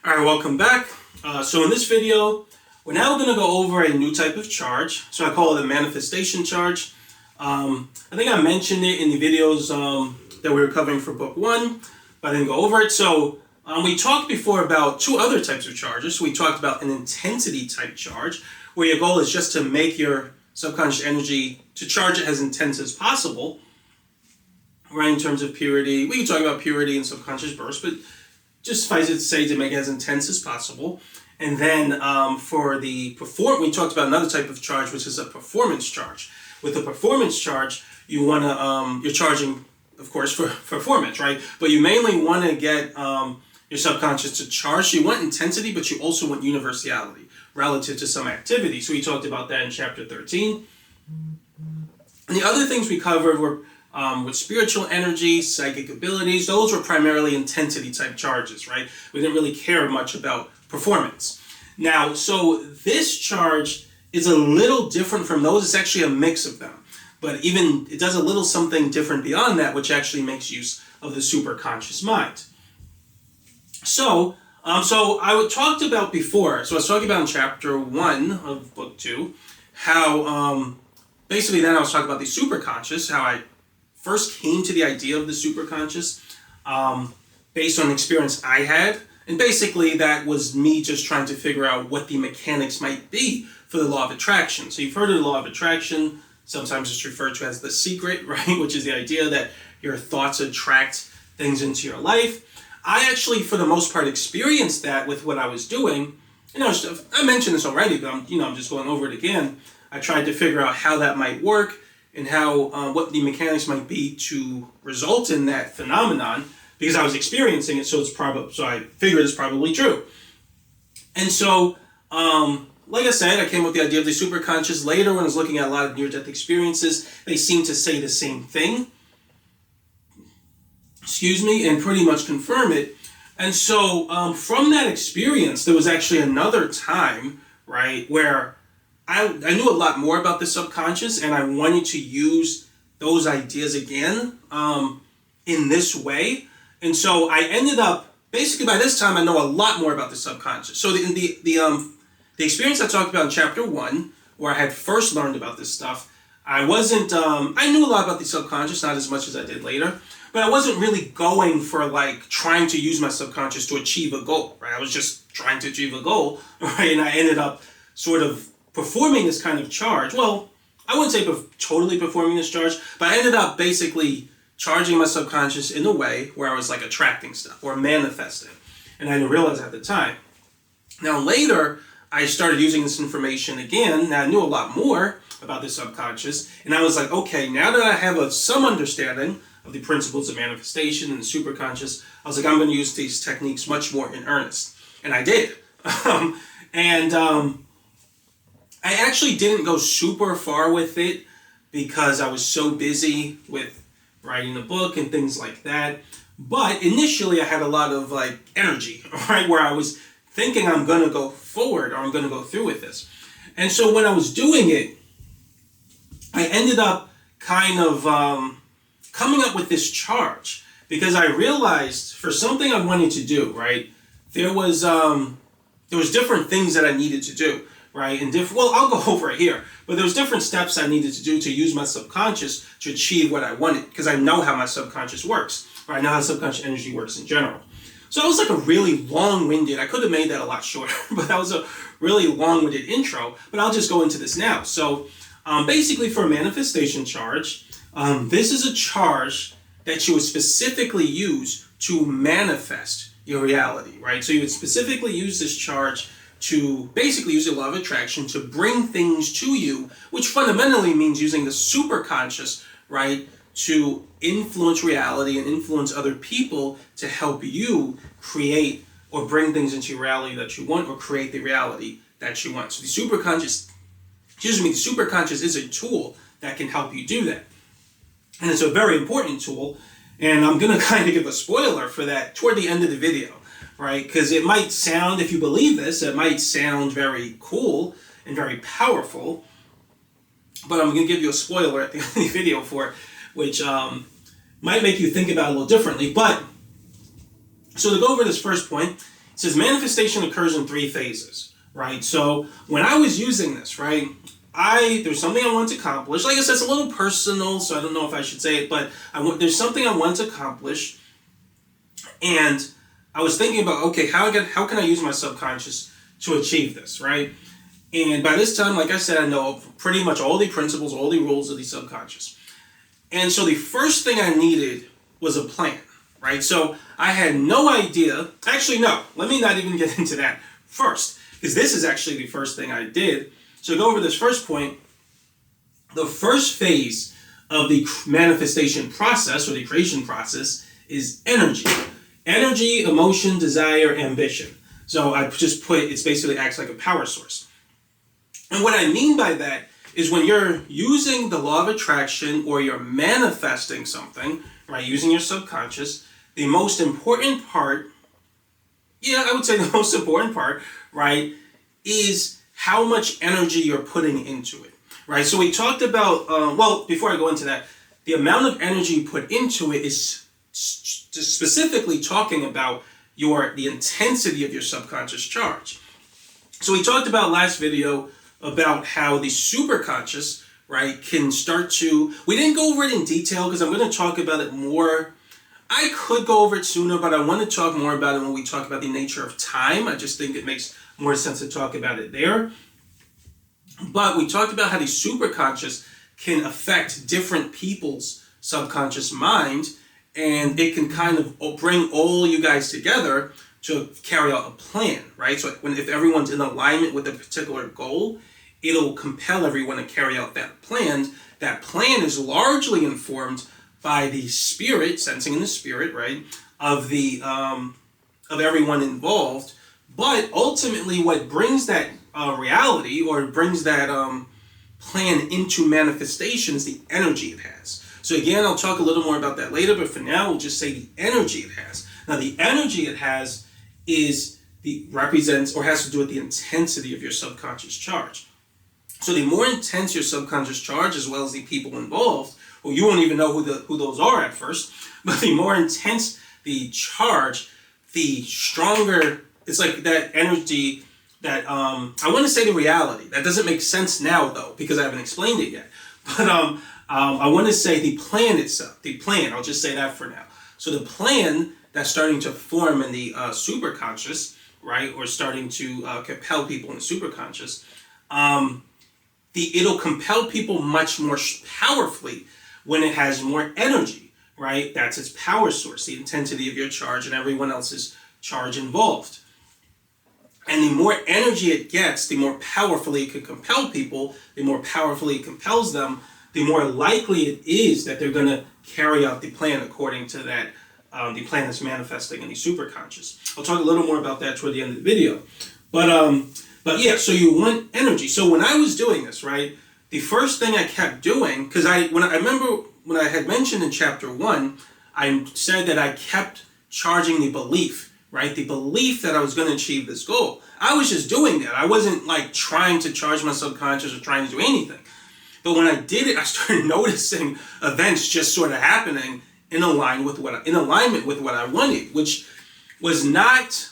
All right, welcome back. So in this video, we're now going to go over a new type of charge. So I call it a manifestation charge. I think I mentioned it in the videos that we were covering for book 1, but I didn't go over it. So we talked before about two other types of charges. So we talked about an intensity type charge, where your goal is just to make your subconscious energy, to charge it as intense as possible, right, in terms of purity. We can talk about purity and subconscious burst, but just suffice it to say to make it as intense as possible. And then for the we talked about another type of charge, which is a performance charge. With a performance charge, you want to, you're charging, of course, for performance, right? But you mainly want to get your subconscious to charge. So you want intensity, but you also want universality relative to some activity. So we talked about that in chapter 13. And the other things we covered were with spiritual energy, psychic abilities. Those were primarily intensity type charges, right? We didn't really care much about performance. Now, so this charge is a little different from those. It's actually a mix of them. But even it does a little something different beyond that, which actually makes use of the superconscious mind. So I talked about before, so I was talking about in chapter 1 of book 2, how basically then I was talking about the superconscious, how I first came to the idea of the superconscious based on an experience I had. And basically that was me just trying to figure out what the mechanics might be for the law of attraction. So you've heard of the law of attraction. Sometimes it's referred to as the secret, right? Which is the idea that your thoughts attract things into your life. I actually, for the most part, experienced that with what I was doing. You know, I mentioned this already, but I'm just going over it again. I tried to figure out how that might work and how what the mechanics might be to result in that phenomenon, because I was experiencing it, so I figured it's probably true. And so, like I said, I came up with the idea of the superconscious. Later, when I was looking at a lot of near-death experiences, they seem to say the same thing. And pretty much confirm it. And so, from that experience, there was actually another time, right, where I knew a lot more about the subconscious, and I wanted to use those ideas again in this way. And so I ended up, basically by this time, I know a lot more about the subconscious. So the experience I talked about in chapter 1, where I had first learned about this stuff, I knew a lot about the subconscious, not as much as I did later, but I wasn't really going for like trying to use my subconscious to achieve a goal, right? I was just trying to achieve a goal, right? And I ended up sort of performing this kind of charge. Well, I wouldn't say totally performing this charge, but I ended up basically charging my subconscious in a way where I was like attracting stuff or manifesting. And I didn't realize at the time. Now later, I started using this information again. Now I knew a lot more about the subconscious. And I was like, okay, now that I have some understanding of the principles of manifestation and the superconscious, I was like, I'm going to use these techniques much more in earnest. And I did. I actually didn't go super far with it because I was so busy with writing the book and things like that. But initially I had a lot of like energy, right? Where I was thinking I'm going to go forward or I'm going to go through with this. And so when I was doing it, I ended up kind of coming up with this charge because I realized for something I wanted to do, right? There was different things that I needed to do. Right, and I'll go over it here, but there was different steps I needed to do to use my subconscious to achieve what I wanted, because I know how my subconscious works, or I know how subconscious energy works in general. So that was like a really long-winded, I could have made that a lot shorter, but that was a really long-winded intro, but I'll just go into this now. So basically for a manifestation charge, this is a charge that you would specifically use to manifest your reality, right? So you would specifically use this charge to basically use the law of attraction to bring things to you, which fundamentally means using the superconscious, right, to influence reality and influence other people to help you create or bring things into your reality that you want or create the reality that you want. So the superconscious is a tool that can help you do that. And it's a very important tool, and I'm going to kind of give a spoiler for that toward the end of the video. Right? Because it might sound, if you believe this, it might sound very cool and very powerful, but I'm going to give you a spoiler at the end of the video for it, which might make you think about it a little differently. But, so to go over this first point, It says manifestation occurs in 3 phases, right? So when I was using this, right, there's something I want to accomplish. Like I said, it's a little personal, so I don't know if I should say it, but there's something I want to accomplish, and I was thinking about, okay, how can I use my subconscious to achieve this, right? And by this time, like I said, I know pretty much all the principles, all the rules of the subconscious. And so the first thing I needed was a plan, right? So I had no idea. Actually, no, let me not even get into that first, because this is actually the first thing I did. So to go over this first point, the first phase of the manifestation process or the creation process is energy. Energy, emotion, desire, ambition. So I just put, it's basically acts like a power source. And what I mean by that is when you're using the law of attraction or you're manifesting something, right, using your subconscious, the most important part, I would say the most important part, right, is how much energy you're putting into it, right? So we talked about, before I go into that, the amount of energy you put into it is specifically talking about the intensity of your subconscious charge. So we talked about last video about how the superconscious, right, can start to, we didn't go over it in detail because I'm going to talk about it more. I could go over it sooner, but I want to talk more about it when we talk about the nature of time. I just think it makes more sense to talk about it there. But we talked about how the superconscious can affect different people's subconscious mind, and it can kind of bring all you guys together to carry out a plan, right? So if everyone's in alignment with a particular goal, it'll compel everyone to carry out that plan. That plan is largely informed by the spirit, sensing in the spirit, right, of everyone involved. But ultimately, what brings that reality or brings that plan into manifestation is the energy it has. So again, I'll talk a little more about that later, but for now, we'll just say the energy it has. Now, the energy it has represents or has to do with the intensity of your subconscious charge. So the more intense your subconscious charge, as well as the people involved, well, you won't even know who those are at first, but the more intense the charge, the stronger, it's like that energy that, I want to say the reality. That doesn't make sense now, though, because I haven't explained it yet. But I want to say the plan itself, I'll just say that for now. So the plan that's starting to form in the superconscious, right, or starting to compel people in the superconscious, it'll compel people much more powerfully when it has more energy, right? That's its power source, the intensity of your charge and everyone else's charge involved. And the more energy it gets, the more powerfully it can compel people, the more powerfully it compels them, the more likely it is that they're going to carry out the plan according to that, the plan that's manifesting in the superconscious. I'll talk a little more about that toward the end of the video. But yeah, so you want energy. So when I was doing this, right, the first thing I kept doing, because I remember when I had mentioned in chapter 1, I said that I kept charging the belief, right? The belief that I was going to achieve this goal. I was just doing that. I wasn't like trying to charge my subconscious or trying to do anything. But when I did it, I started noticing events just sort of happening in alignment with what I wanted, which was not,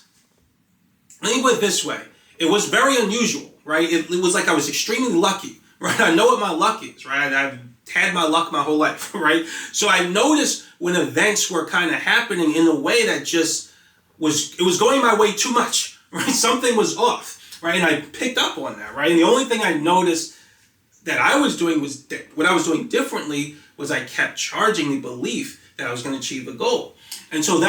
let me put it this way. It was very unusual, right? It was like I was extremely lucky, right? I know what my luck is, right? I've had my luck my whole life, right? So I noticed when events were kind of happening in a way that just it was going my way too much, right? Something was off, right? And I picked up on that, right? And the only thing I noticed that I was doing what I was doing differently was I kept charging the belief that I was going to achieve a goal. And so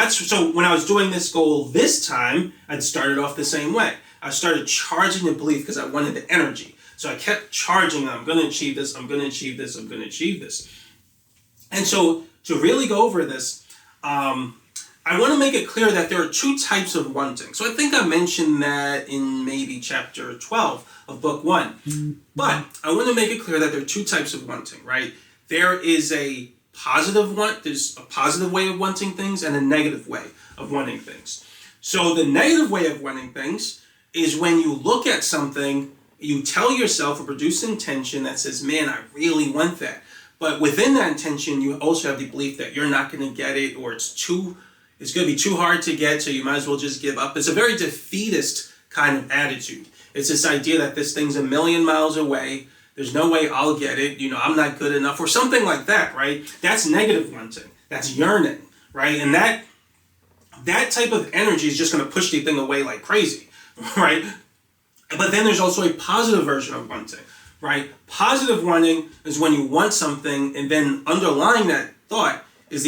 when I was doing this goal this time, I'd started off the same way. I started charging the belief because I wanted the energy. So I kept charging that I'm going to achieve this, I'm going to achieve this, I'm going to achieve this. And so to really go over this, I want to make it clear that there are 2 types of wanting. So I think I mentioned that in maybe chapter 12 of book 1. But I want to make it clear that there are 2 types of wanting, right? There is a positive there's a positive way of wanting things and a negative way of wanting things. So the negative way of wanting things is when you look at something, you tell yourself or produce an intention that says, man, I really want that. But within that intention, you also have the belief that you're not going to get it, or it's too It's going to be too hard to get, so you might as well just give up. It's a very defeatist kind of attitude. It's this idea that this thing's a million miles away. There's no way I'll get it. I'm not good enough, or something like that, right? That's negative wanting. That's yearning, right? And that type of energy is just going to push the thing away like crazy, right? But then there's also a positive version of wanting, right? Positive wanting is when you want something, and then underlying that thought is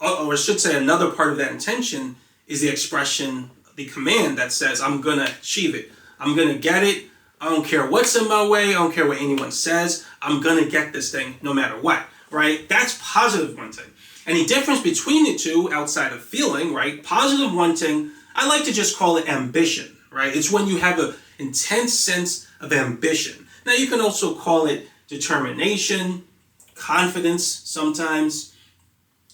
or I should say another part of that intention is the expression, the command that says, I'm going to achieve it. I'm going to get it. I don't care what's in my way. I don't care what anyone says. I'm going to get this thing no matter what, right? That's positive wanting. And the difference between the two outside of feeling, right? Positive wanting, I like to just call it ambition, right? It's when you have an intense sense of ambition. Now you can also call it determination, confidence sometimes,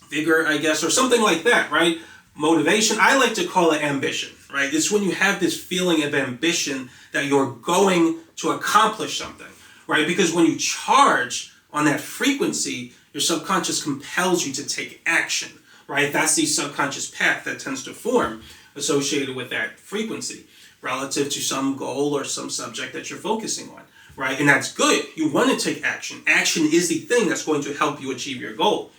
vigor, I guess, or something like that, right? Motivation, I like to call it ambition, right? It's when you have this feeling of ambition that you're going to accomplish something, right? Because when you charge on that frequency, your subconscious compels you to take action, right? That's the subconscious path that tends to form associated with that frequency relative to some goal or some subject that you're focusing on, right? And that's good. You want to take action. Action is the thing that's going to help you achieve your goal.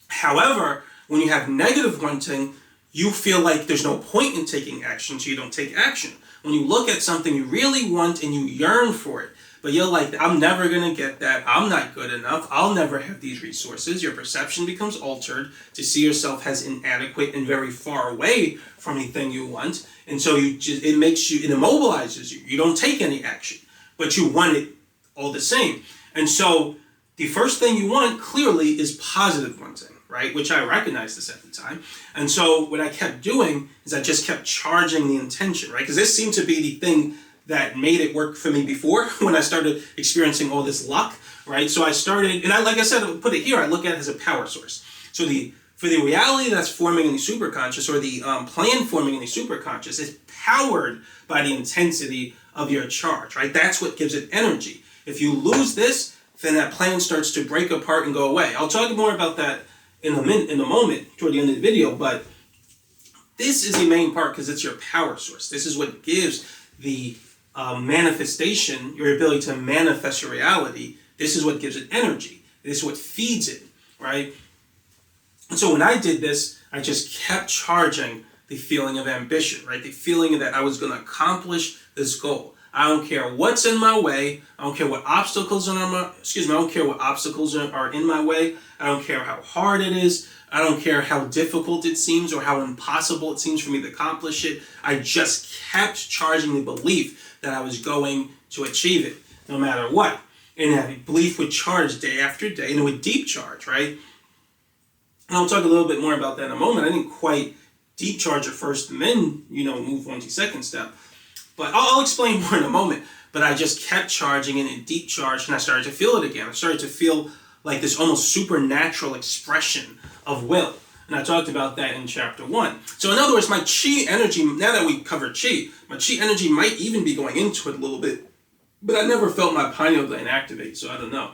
However, when you have negative wanting, you feel like there's no point in taking action, so you don't take action. When you look at something you really want and you yearn for it, but you're like, I'm never going to get that. I'm not good enough. I'll never have these resources. Your perception becomes altered to see yourself as inadequate and very far away from anything you want. And so it immobilizes you. You don't take any action, but you want it all the same. And so the first thing you want clearly is positive wanting, right? Which I recognized this at the time. And so what I kept doing is I just kept charging the intention, right? Because this seemed to be the thing that made it work for me before when I started experiencing all this luck, right? So I started, and like I said, put it here, I look at it as a power source. So for the reality that's forming in the superconscious, or the plan forming in the superconscious, is powered by the intensity of your charge, right? That's what gives it energy. If you lose this, then that plan starts to break apart and go away. I'll talk more about that in a moment toward the end of the video, but this is the main part because it's your power source. This is what gives the manifestation, your ability to manifest your reality. This is what gives it energy. This is what feeds it, right? And so when I did this, I just kept charging the feeling of ambition, right? The feeling that I was going to accomplish this goal. I don't care what's in my way. I don't care what obstacles are I don't care what obstacles are in my way. I don't care how hard it is. I don't care how difficult it seems or how impossible it seems for me to accomplish it. I just kept charging the belief that I was going to achieve it, no matter what. And that belief would charge day after day, and it would deep charge, right? And I'll talk a little bit more about that in a moment. I didn't quite deep charge at first and then, move on to second step. But I'll explain more in a moment. But I just kept charging and it deep charged, and I started to feel it again. I started to feel like this almost supernatural expression of will. And I talked about that in chapter 1. So in other words, my chi energy, now that we covered chi, my chi energy might even be going into it a little bit. But I never felt my pineal gland activate, so I don't know.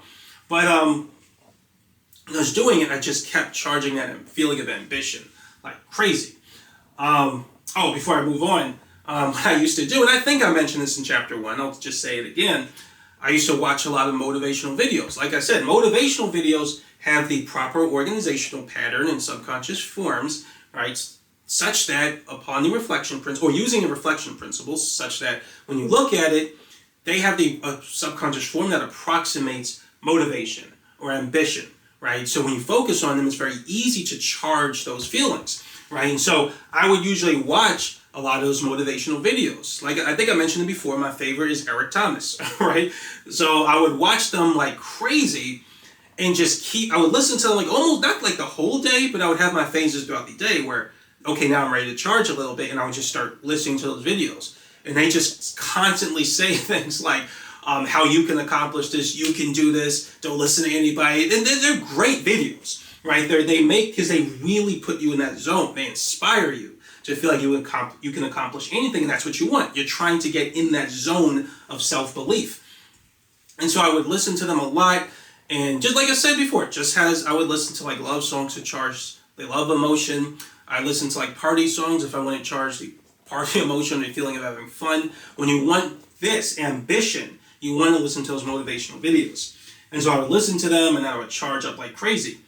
But when I was doing it, I just kept charging that feeling of ambition like crazy. Before I move on, what I used to do, and I think I mentioned this in chapter 1, I'll just say it again. I used to watch a lot of motivational videos. Like I said, motivational videos have the proper organizational pattern and subconscious forms, right? Such that upon the reflection principle, or using the reflection principles, such that when you look at it, they have the subconscious form that approximates motivation or ambition, right? So when you focus on them, it's very easy to charge those feelings, right? And so I would usually watch a lot of those motivational videos. Like I think I mentioned it before, my favorite is Eric Thomas, right? So I would watch them like crazy and I would listen to them like almost not like the whole day, but I would have my phases throughout the day where, okay, now I'm ready to charge a little bit, and I would just start listening to those videos. And they just constantly say things like, how you can accomplish this, you can do this, don't listen to anybody. And they're great videos, right? Because they really put you in that zone. They inspire you to feel like you can accomplish anything, and that's what you want. You're trying to get in that zone of self-belief. And so I would listen to them a lot, and just like I said before, I would listen to like love songs to charge the love emotion. I listen to like party songs if I want to charge the party emotion, the feeling of having fun. When you want this ambition, you want to listen to those motivational videos. And so I would listen to them and I would charge up like crazy.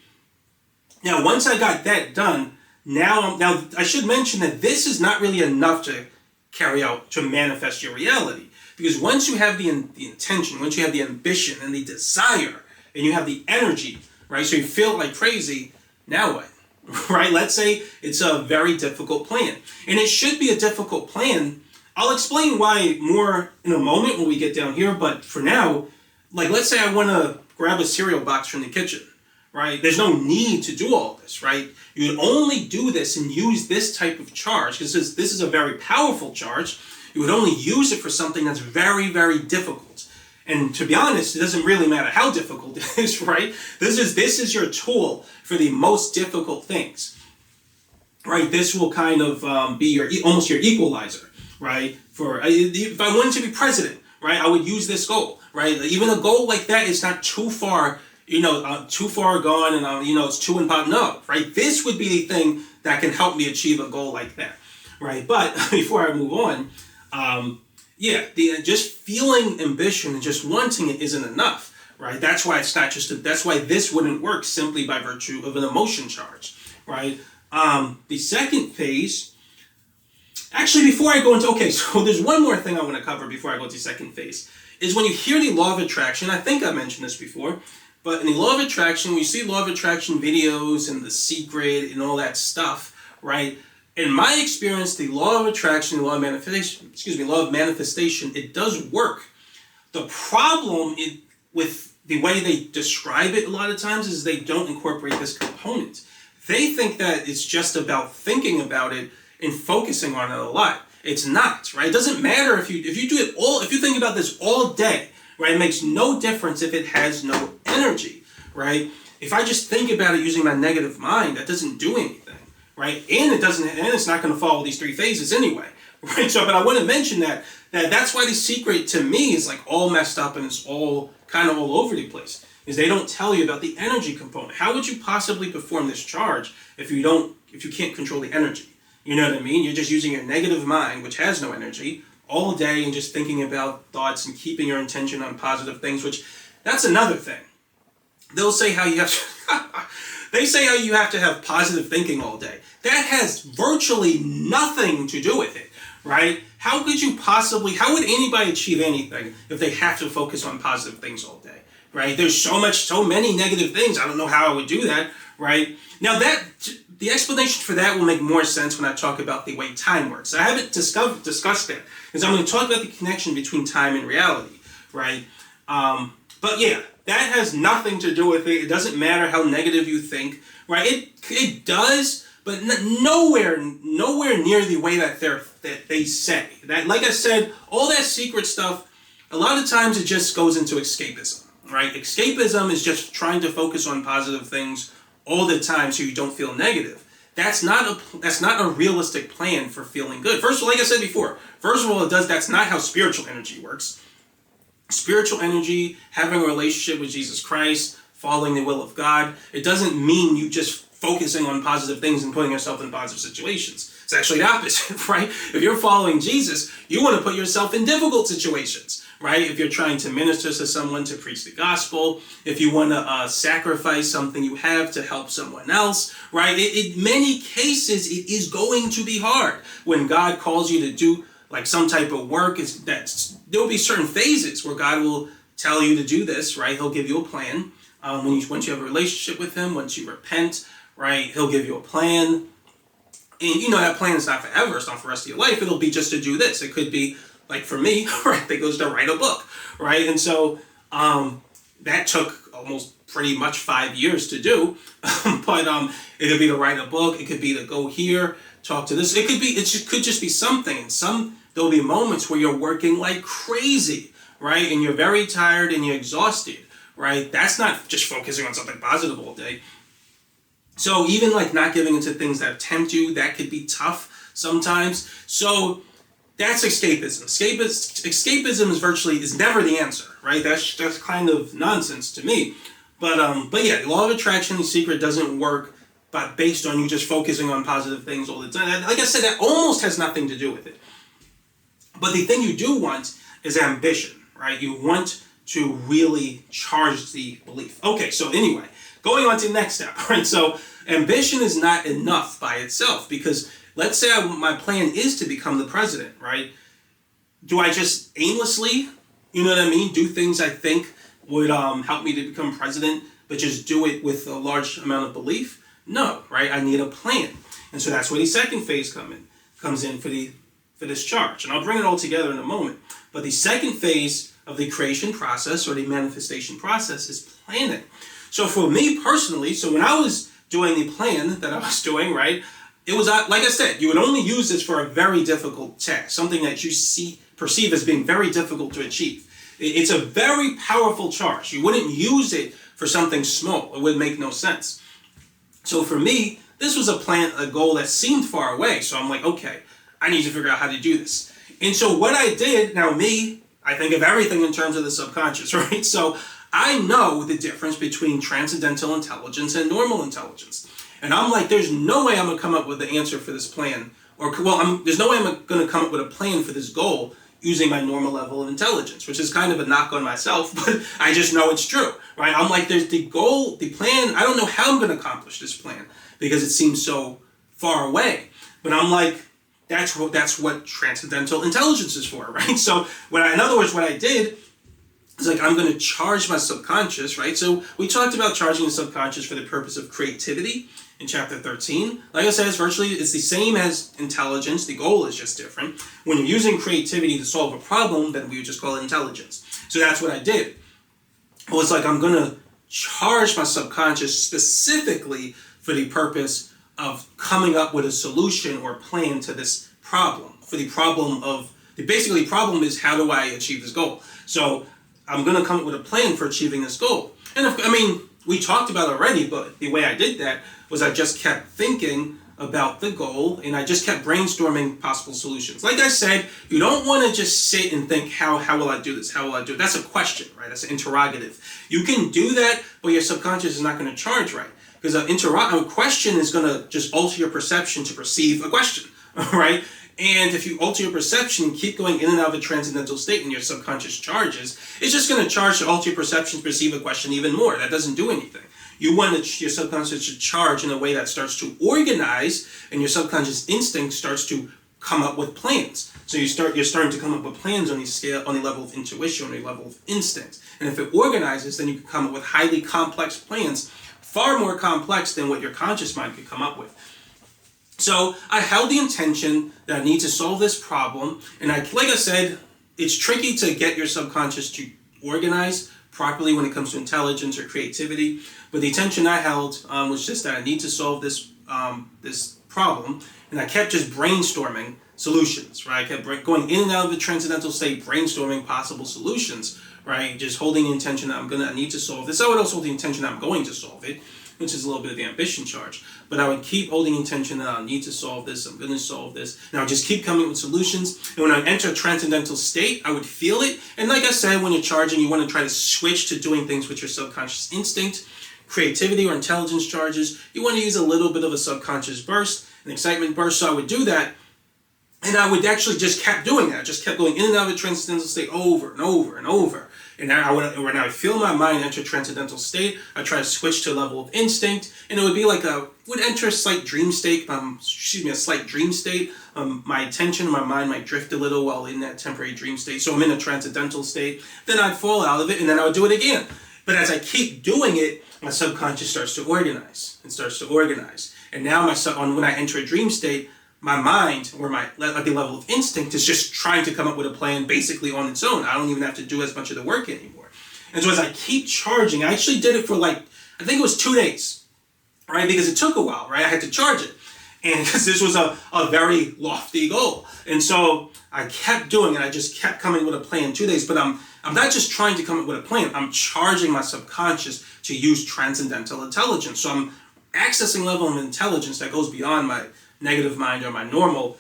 Now, once I got that done, now I should mention that this is not really enough to carry out, to manifest your reality. Because once you have the intention, once you have the ambition and the desire, and you have the energy, right? So you feel like crazy, now what? Right? Let's say it's a very difficult plan. And it should be a difficult plan. I'll explain why more in a moment when we get down here, but for now, like let's say I want to grab a cereal box from the kitchen, right? There's no need to do all this, right? You would only do this and use this type of charge, because this is a very powerful charge. You would only use it for something that's very, very difficult. And to be honest, it doesn't really matter how difficult it is, right? This is your tool for the most difficult things, right? This will kind of be almost your equalizer, right? For if I wanted to be president, right, I would use this goal, right? Even a goal like that is not too far, too far gone, and it's too impossible. No, right? This would be the thing that can help me achieve a goal like that, right? But before I move on, just feeling ambition and just wanting it isn't enough, right? That's why it's not that's why this wouldn't work simply by virtue of an emotion charge, right? The second phase, actually, before I go into, so there's one more thing I want to cover before I go to second phase, is when you hear the law of attraction. I think I mentioned this before, but in the law of attraction, when you see law of attraction videos and The Secret and all that stuff, right? In my experience, the law of attraction, the law of manifestation, it does work. The problem with the way they describe it a lot of times is they don't incorporate this component. They think that it's just about thinking about it and focusing on it a lot. It's not, right? It doesn't matter if you do it if you think about this all day, right? It makes no difference if it has no energy, right? If I just think about it using my negative mind, that doesn't do anything, right? And it's not going to follow these three phases anyway, right? So, but I want to mention that's why The Secret to me is like all messed up and it's all kind of all over the place. Is they don't tell you about the energy component. How would you possibly perform this charge if you can't control the energy? You know what I mean? You're just using your negative mind, which has no energy, all day and just thinking about thoughts and keeping your intention on positive things, which that's another thing. They'll say how you have they say how you have to have positive thinking all day. That has virtually nothing to do with it, right? How would anybody achieve anything if they have to focus on positive things all day, right? There's so many negative things. I don't know how I would do that, right? Now the explanation for that will make more sense when I talk about the way time works. I haven't discussed that, because I'm going to talk about the connection between time and reality, right? But yeah, that has nothing to do with it. It doesn't matter how negative you think, right? It does, but nowhere near the way that they say. That, like I said, all that secret stuff, a lot of times it just goes into escapism, right? Escapism is just trying to focus on positive things all the time so you don't feel negative. That's not a realistic plan for feeling good. First of all, like I said before, that's not how spiritual energy works. Spiritual energy, having a relationship with Jesus Christ, following the will of God, it doesn't mean you just focusing on positive things and putting yourself in positive situations. It's actually the opposite, right? If you're following Jesus, you want to put yourself in difficult situations, right? If you're trying to minister to someone, to preach the gospel, if you want to sacrifice something you have to help someone else, right? In many cases, it is going to be hard. When God calls you to do like some type of work, there will be certain phases where God will tell you to do this, right? He'll give you a plan. Once you have a relationship with him, once you repent, right? He'll give you a plan. And that plan is not forever. It's not for the rest of your life. It'll be just to do this. It could be like for me, right? That goes to write a book, right? And so that took almost pretty much 5 years to do. But it could be to write a book. It could be to go here, talk to this. It could just be something. And there'll be moments where you're working like crazy, right? And you're very tired and you're exhausted, right? That's not just focusing on something positive all day. So even like not giving into things that tempt you, that could be tough sometimes. So that's escapism. Escapism is never the answer, right? That's kind of nonsense to me. But yeah, the law of attraction, The Secret doesn't work but based on you just focusing on positive things all the time. Like I said, that almost has nothing to do with it. But the thing you do want is ambition, right? You want to really charge the belief. Okay, so anyway, going on to the next step, right? So ambition is not enough by itself, because let's say my plan is to become the president, right? Do I just aimlessly, you know what I mean, do things I think would help me to become president, but just do it with a large amount of belief? No, right? I need a plan. And so that's where the second phase comes in for this charge. And I'll bring it all together in a moment. But the second phase of the creation process, or the manifestation process, is planning. So for me personally, so when I was doing the plan that I was doing, right, it was, like I said, you would only use this for a very difficult task, something that you perceive as being very difficult to achieve. It's a very powerful charge. You wouldn't use it for something small. It would make no sense. So for me, this was a goal that seemed far away. So I'm like, okay, I need to figure out how to do this. And so what I did, now me, I think of everything in terms of the subconscious, right? So I know the difference between transcendental intelligence and normal intelligence. And I'm like, there's no way I'm going to come up with the answer for this plan. There's no way I'm going to come up with a plan for this goal using my normal level of intelligence, which is kind of a knock on myself, but I just know it's true, right? I'm like, there's the goal, the plan. I don't know how I'm going to accomplish this plan because it seems so far away. But I'm like, that's what transcendental intelligence is for, right? So in other words, what I did is like, I'm going to charge my subconscious, right? So we talked about charging the subconscious for the purpose of creativity in chapter 13. Like I said, it's the same as intelligence. The goal is just different. When you're using creativity to solve a problem, then we would just call it intelligence. So that's what I did. Well, it's like, I'm going to charge my subconscious specifically for the purpose of coming up with a solution or plan to this problem. For the problem problem is, how do I achieve this goal? So I'm going to come up with a plan for achieving this goal. And we talked about it already, but the way I did that was I just kept thinking about the goal and I just kept brainstorming possible solutions. Like I said, you don't want to just sit and think, how will I do this? How will I do it? That's a question, right? That's an interrogative. You can do that, but your subconscious is not going to charge right. Because a question is going to just alter your perception to perceive a question, right? And if you alter your perception and keep going in and out of a transcendental state and your subconscious charges, it's just going to charge to alter your perception to perceive a question even more. That doesn't do anything. You want your subconscious to charge in a way that starts to organize, and your subconscious instinct starts to come up with plans. So you're starting to come up with plans on the level of intuition, on the level of instinct. And if it organizes, then you can come up with highly complex plans, far more complex than what your conscious mind could come up with. So I held the intention that I need to solve this problem, and like I said, it's tricky to get your subconscious to organize properly when it comes to intelligence or creativity. But the intention I held was just that I need to solve this problem, and I kept just brainstorming solutions, right? I kept going in and out of the transcendental state, brainstorming possible solutions, right? Just holding the intention that I need to solve this. I would also hold the intention that I'm going to solve it, which is a little bit of the ambition charge. But I would keep holding intention that I need to solve this, I'm going to solve this. And I would just keep coming with solutions. And when I enter a transcendental state, I would feel it. And like I said, when you're charging, you want to try to switch to doing things with your subconscious instinct, creativity or intelligence charges. You want to use a little bit of a subconscious burst, an excitement burst. So I would do that. And I would actually just kept doing that. I just kept going in and out of a transcendental state over and over and over. And when I feel my mind enter transcendental state, I try to switch to a level of instinct, and it would be like would enter a slight dream state. A slight dream state. My attention, my mind might drift a little while in that temporary dream state. So I'm in a transcendental state. Then I'd fall out of it, and then I would do it again. But as I keep doing it, my subconscious starts to organize. And now when I enter a dream state, my mind, or at the level of instinct, is just trying to come up with a plan basically on its own. I don't even have to do as much of the work anymore. And so as I keep charging, I actually did it for I think it was 2 days, right? Because it took a while, right? I had to charge it. And because this was a very lofty goal. And so I kept doing it. I just kept coming with a plan 2 days. But I'm not just trying to come up with a plan. I'm charging my subconscious to use transcendental intelligence. So I'm accessing a level of intelligence that goes beyond my negative mind or my normal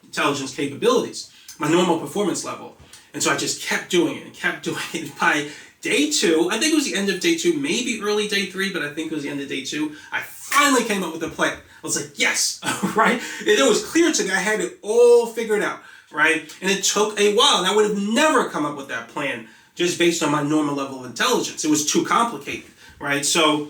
intelligence capabilities, my normal performance level. And so I just kept doing it and kept doing it. By day 2, I think it was the end of day 2, maybe early day 3, but I think it was the end of day 2, I finally came up with a plan. I was like, yes, right? And it was clear to me, I had it all figured out, right? And it took a while, and I would have never come up with that plan just based on my normal level of intelligence. It was too complicated, right? So,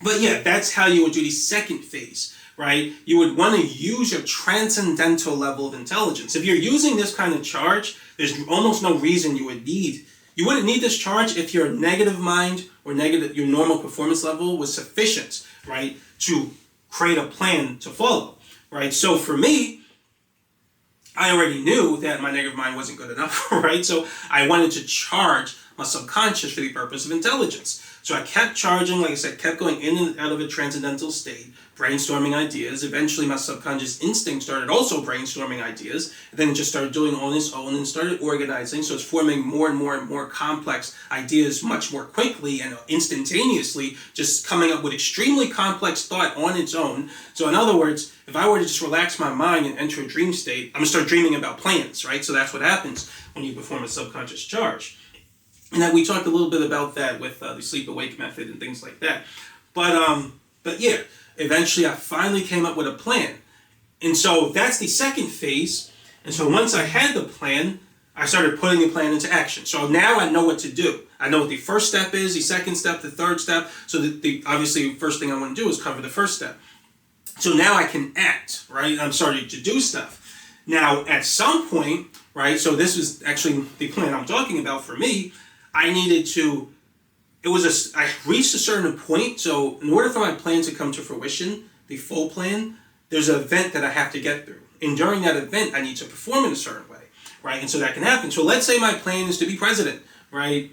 but yeah, that's how you would do the second phase, right? You would want to use your transcendental level of intelligence. If you're using this kind of charge, there's almost no reason you wouldn't need this charge if your negative mind or your normal performance level was sufficient, right, to create a plan to follow, right? So for me, I already knew that my negative mind wasn't good enough, right? So I wanted to charge my subconscious for the purpose of intelligence. So I kept charging, like I said, kept going in and out of a transcendental state, brainstorming ideas. Eventually, my subconscious instinct started also brainstorming ideas. And then it just started doing on its own and started organizing. So it's forming more and more and more complex ideas much more quickly and instantaneously, just coming up with extremely complex thought on its own. So in other words, if I were to just relax my mind and enter a dream state, I'm going to start dreaming about plans, right? So that's what happens when you perform a subconscious charge. And that we talked a little bit about that with the sleep-awake method and things like that. But yeah, eventually I finally came up with a plan. And so that's the second phase. And so once I had the plan, I started putting the plan into action. So now I know what to do. I know what the first step is, the second step, the third step. So obviously the first thing I want to do is cover the first step. So now I can act, right? I'm starting to do stuff. Now at some point, right, so this is actually the plan I'm talking about for me, I reached a certain point, so in order for my plan to come to fruition, the full plan, there's an event that I have to get through. And during that event, I need to perform in a certain way, right? And so that can happen. So let's say my plan is to be president, right?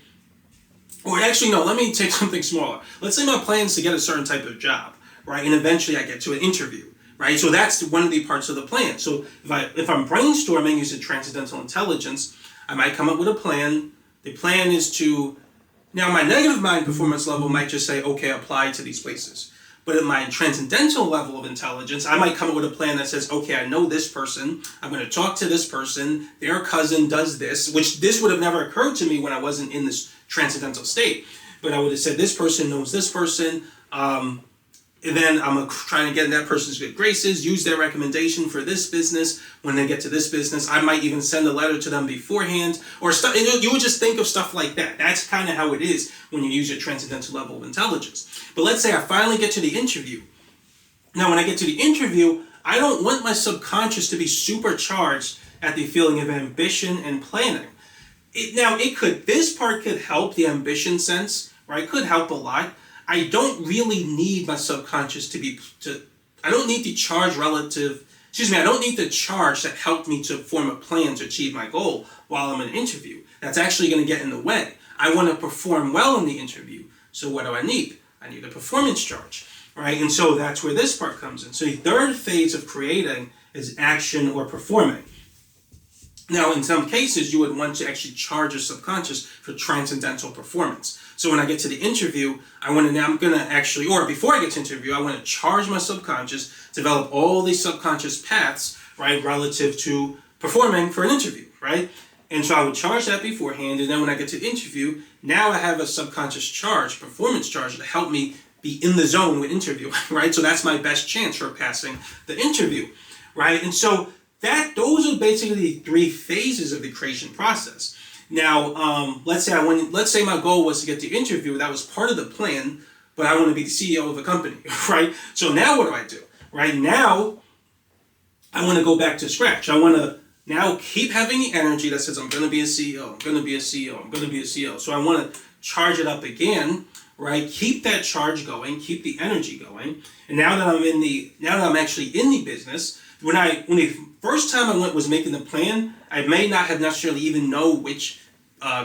Or actually, no, let me take something smaller. Let's say my plan is to get a certain type of job, right? And eventually I get to an interview, right? So that's one of the parts of the plan. So if I'm brainstorming using transcendental intelligence, I might come up with a plan. The plan is to, now my negative mind performance level might just say, okay, apply to these places. But at my transcendental level of intelligence, I might come up with a plan that says, okay, I know this person, I'm going to talk to this person, their cousin does this, which this would have never occurred to me when I wasn't in this transcendental state. But I would have said, this person knows this person, and then I'm trying to get in that person's good graces, use their recommendation for this business. When they get to this business, I might even send a letter to them beforehand, or stuff. You would just think of stuff like that. That's kind of how it is when you use your transcendental level of intelligence. But let's say I finally get to the interview. Now, when I get to the interview, I don't want my subconscious to be supercharged at the feeling of ambition and planning. This part could help the ambition sense, right? Could help a lot. I don't really need my subconscious I don't need the charge I don't need the charge that helped me to form a plan to achieve my goal while I'm in an interview. That's actually going to get in the way. I want to perform well in the interview. So what do I need? I need a performance charge, right? And so that's where this part comes in. So the third phase of creating is action or performing. Now, in some cases, you would want to actually charge your subconscious for transcendental performance. So when I get to the interview, before I get to interview, I want to charge my subconscious, develop all these subconscious paths, right, relative to performing for an interview, right? And so I would charge that beforehand, and then when I get to the interview, now I have a subconscious charge, performance charge, to help me be in the zone with interviewing, right? So that's my best chance for passing the interview, right? And so those are basically the three phases of the creation process. Now, let's say my goal was to get the interview. That was part of the plan, but I want to be the CEO of a company, right? So now what do I do? Right now, I want to go back to scratch. I want to now keep having the energy that says I'm going to be a CEO, I'm going to be a CEO, I'm going to be a CEO. So I want to charge it up again, right? Keep that charge going, keep the energy going. And now that I'm actually in the business, when the first time I was making the plan, I may not have necessarily even know which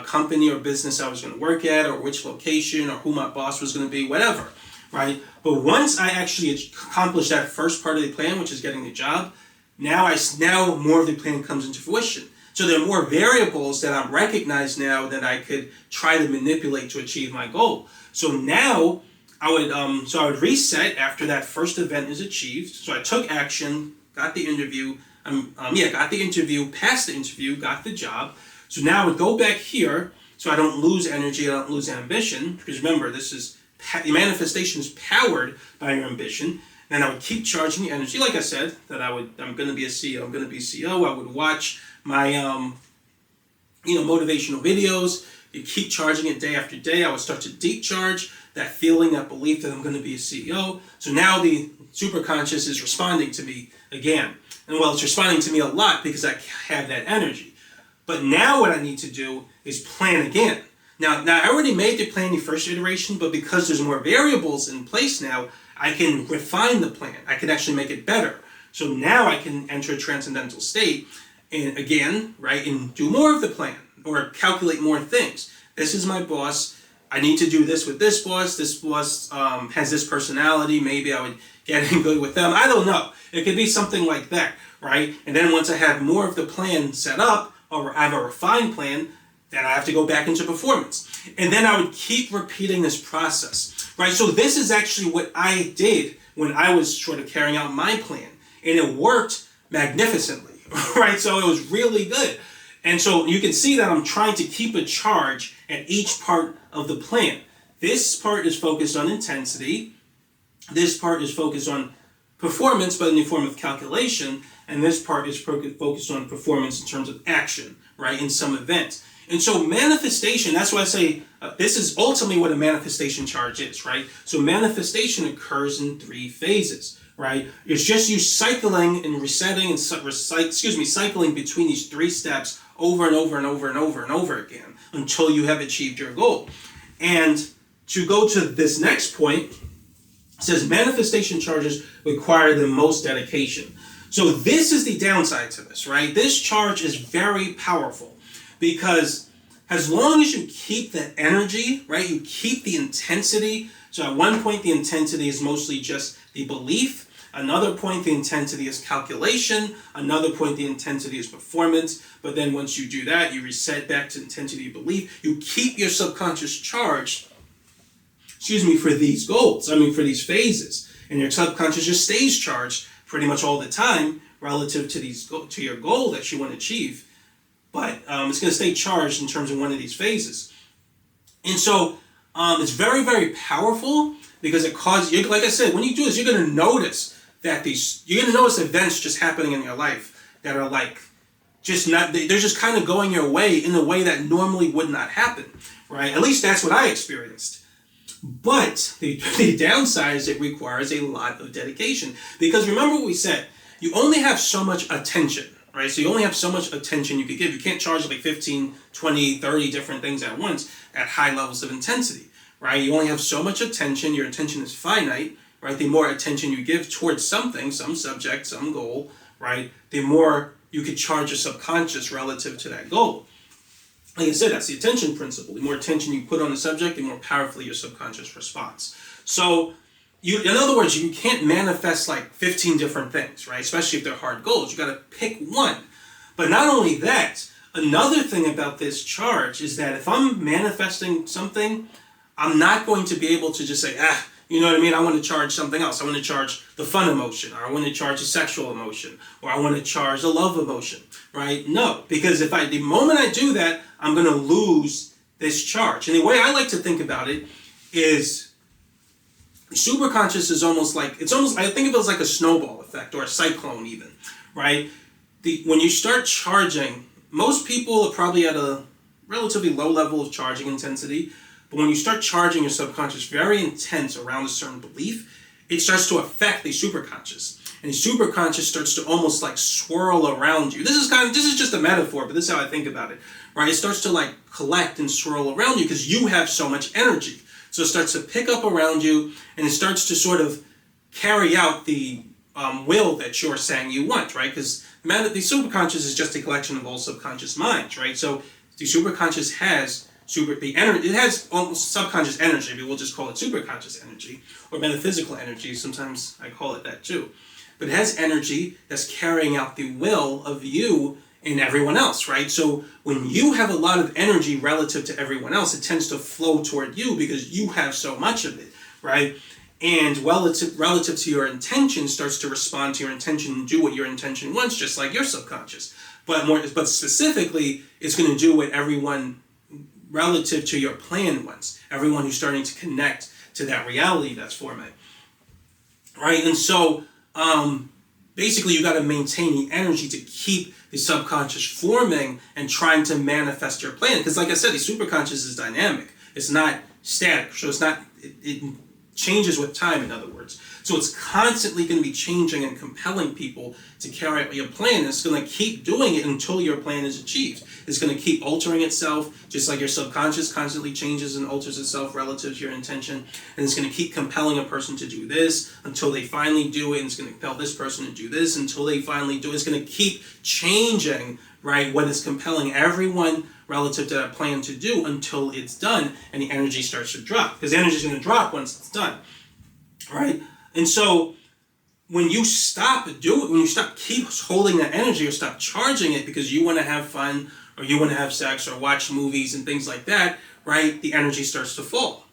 company or business I was going to work at, or which location, or who my boss was going to be, whatever, right? But once I actually accomplished that first part of the plan, which is getting the job, now more of the plan comes into fruition. So there are more variables that I'm recognized now that I could try to manipulate to achieve my goal. So now I would reset after that first event is achieved. So I took action, got the interview, passed the interview, got the job. So now I would go back here, so I don't lose energy, I don't lose ambition, because remember, the manifestation is powered by your ambition. And I would keep charging the energy, like I said, that I'm going to be a CEO, I'm going to be CEO. I would watch my, motivational videos. You keep charging it day after day. I would start to deep charge that feeling, that belief that I'm going to be a CEO. So now the superconscious is responding to me again. And well, it's responding to me a lot because I have that energy. But now what I need to do is plan again. Now I already made the plan the first iteration, but because there's more variables in place now, I can refine the plan. I can actually make it better. So now I can enter a transcendental state and again, right, and do more of the plan or calculate more things. This is my boss. I need to do this with this boss. This boss has this personality. Maybe I would get in good with them. I don't know. It could be something like that, right? And then once I have more of the plan set up, or I have a refined plan, then I have to go back into performance. And then I would keep repeating this process, right? So this is actually what I did when I was sort of carrying out my plan. And it worked magnificently, right? So it was really good. And so you can see that I'm trying to keep a charge at each part of the plan. This part is focused on intensity. This part is focused on performance, but in the form of calculation. And this part is focused on performance in terms of action, right, in some event. And so manifestation, that's why I say this is ultimately what a manifestation charge is, right? So manifestation occurs in 3 phases, right? It's just you cycling and resetting and cycling between these 3 steps over and over and over and over and over again until you have achieved your goal. And to go to this next point, it says manifestation charges require the most dedication. So this is the downside to this, right? This charge is very powerful because as long as you keep the energy, right, you keep the intensity. So at one point, the intensity is mostly just the belief. Another point, the intensity is calculation. Another point, the intensity is performance. But then once you do that, you reset back to intensity of belief. You keep your subconscious charged, for these goals. For these phases. And your subconscious just stays charged pretty much all the time relative to your goal that you want to achieve. But it's going to stay charged in terms of one of these phases. And so it's very, very powerful because it causes you, like I said, when you do this, you're going to notice that you're going to notice events just happening in your life that are like, they're just kind of going your way in a way that normally would not happen, right? At least that's what I experienced. But the downside is it requires a lot of dedication. Because remember what we said, you only have so much attention, right? So you only have so much attention you could give. You can't charge like 15, 20, 30 different things at once at high levels of intensity, right? You only have so much attention. Your attention is finite, right? The more attention you give towards something, some subject, some goal, right? The more you could charge your subconscious relative to that goal. Like I said, that's the attention principle. The more attention you put on the subject, the more powerfully your subconscious responds. So, in other words, you can't manifest like 15 different things, right? Especially if they're hard goals. You got to pick one. But not only that, another thing about this charge is that if I'm manifesting something, I'm not going to be able to just say, you know what I mean? I want to charge something else. I want to charge the fun emotion, or I want to charge a sexual emotion, or I want to charge a love emotion, right? No, because the moment I do that, I'm going to lose this charge. And the way I like to think about it is superconscious is I think of it as like a snowball effect or a cyclone even, right? When you start charging, most people are probably at a relatively low level of charging intensity. But when you start charging your subconscious very intense around a certain belief, it starts to affect the superconscious. And the superconscious starts to almost like swirl around you. This is just a metaphor, but this is how I think about it, right? It starts to like collect and swirl around you because you have so much energy. So it starts to pick up around you and it starts to sort of carry out the will that you're saying you want, right? Because the superconscious is just a collection of all subconscious minds, right? So the superconscious has it has almost subconscious energy, but we'll just call it superconscious energy or metaphysical energy. Sometimes I call it that too. But it has energy that's carrying out the will of you and everyone else, right? So when you have a lot of energy relative to everyone else, it tends to flow toward you because you have so much of it, right? And relative to your intention starts to respond to your intention and do what your intention wants, just like your subconscious. But specifically, it's going to do what everyone relative to your planned ones. Everyone who's starting to connect to that reality that's forming. Right? And so basically you got to maintain the energy to keep the subconscious forming and trying to manifest your plan. Because like I said, the superconscious is dynamic. It's not static. So it's not, it changes with time, in other words. So it's constantly going to be changing and compelling people to carry out your plan. And it's going to keep doing it until your plan is achieved. It's going to keep altering itself, just like your subconscious constantly changes and alters itself relative to your intention. And it's going to keep compelling a person to do this until they finally do it. And it's going to compel this person to do this until they finally do it. It's going to keep changing, right, what is compelling everyone relative to that plan to do until it's done and the energy starts to drop. Because the energy is going to drop once it's done, right? And so when you stop when you keep holding that energy or stop charging it because you want to have fun or you want to have sex or watch movies and things like that, right, the energy starts to fall.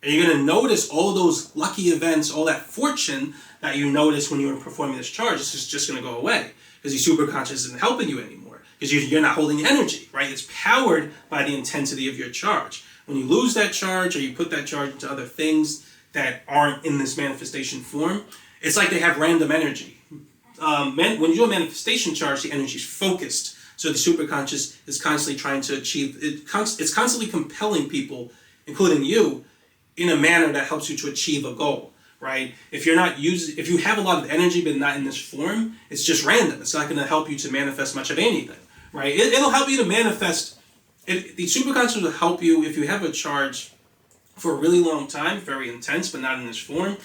And you're going to notice all those lucky events, all that fortune that you noticed when you were performing this charge, this is just going to go away because the superconscious isn't helping you anymore because you're not holding the energy, right? It's powered by the intensity of your charge. When you lose that charge or you put that charge into other things that aren't in this manifestation form, it's like they have random energy. When you do a manifestation charge, the energy is focused. So the superconscious is constantly trying to achieve, it's constantly compelling people, including you, in a manner that helps you to achieve a goal, right? If you have a lot of energy but not in this form, it's just random. It's not going to help you to manifest much of anything, right? It'll help you to manifest. The superconscious will help you if you have a charge for a really long time, very intense, but not in this form.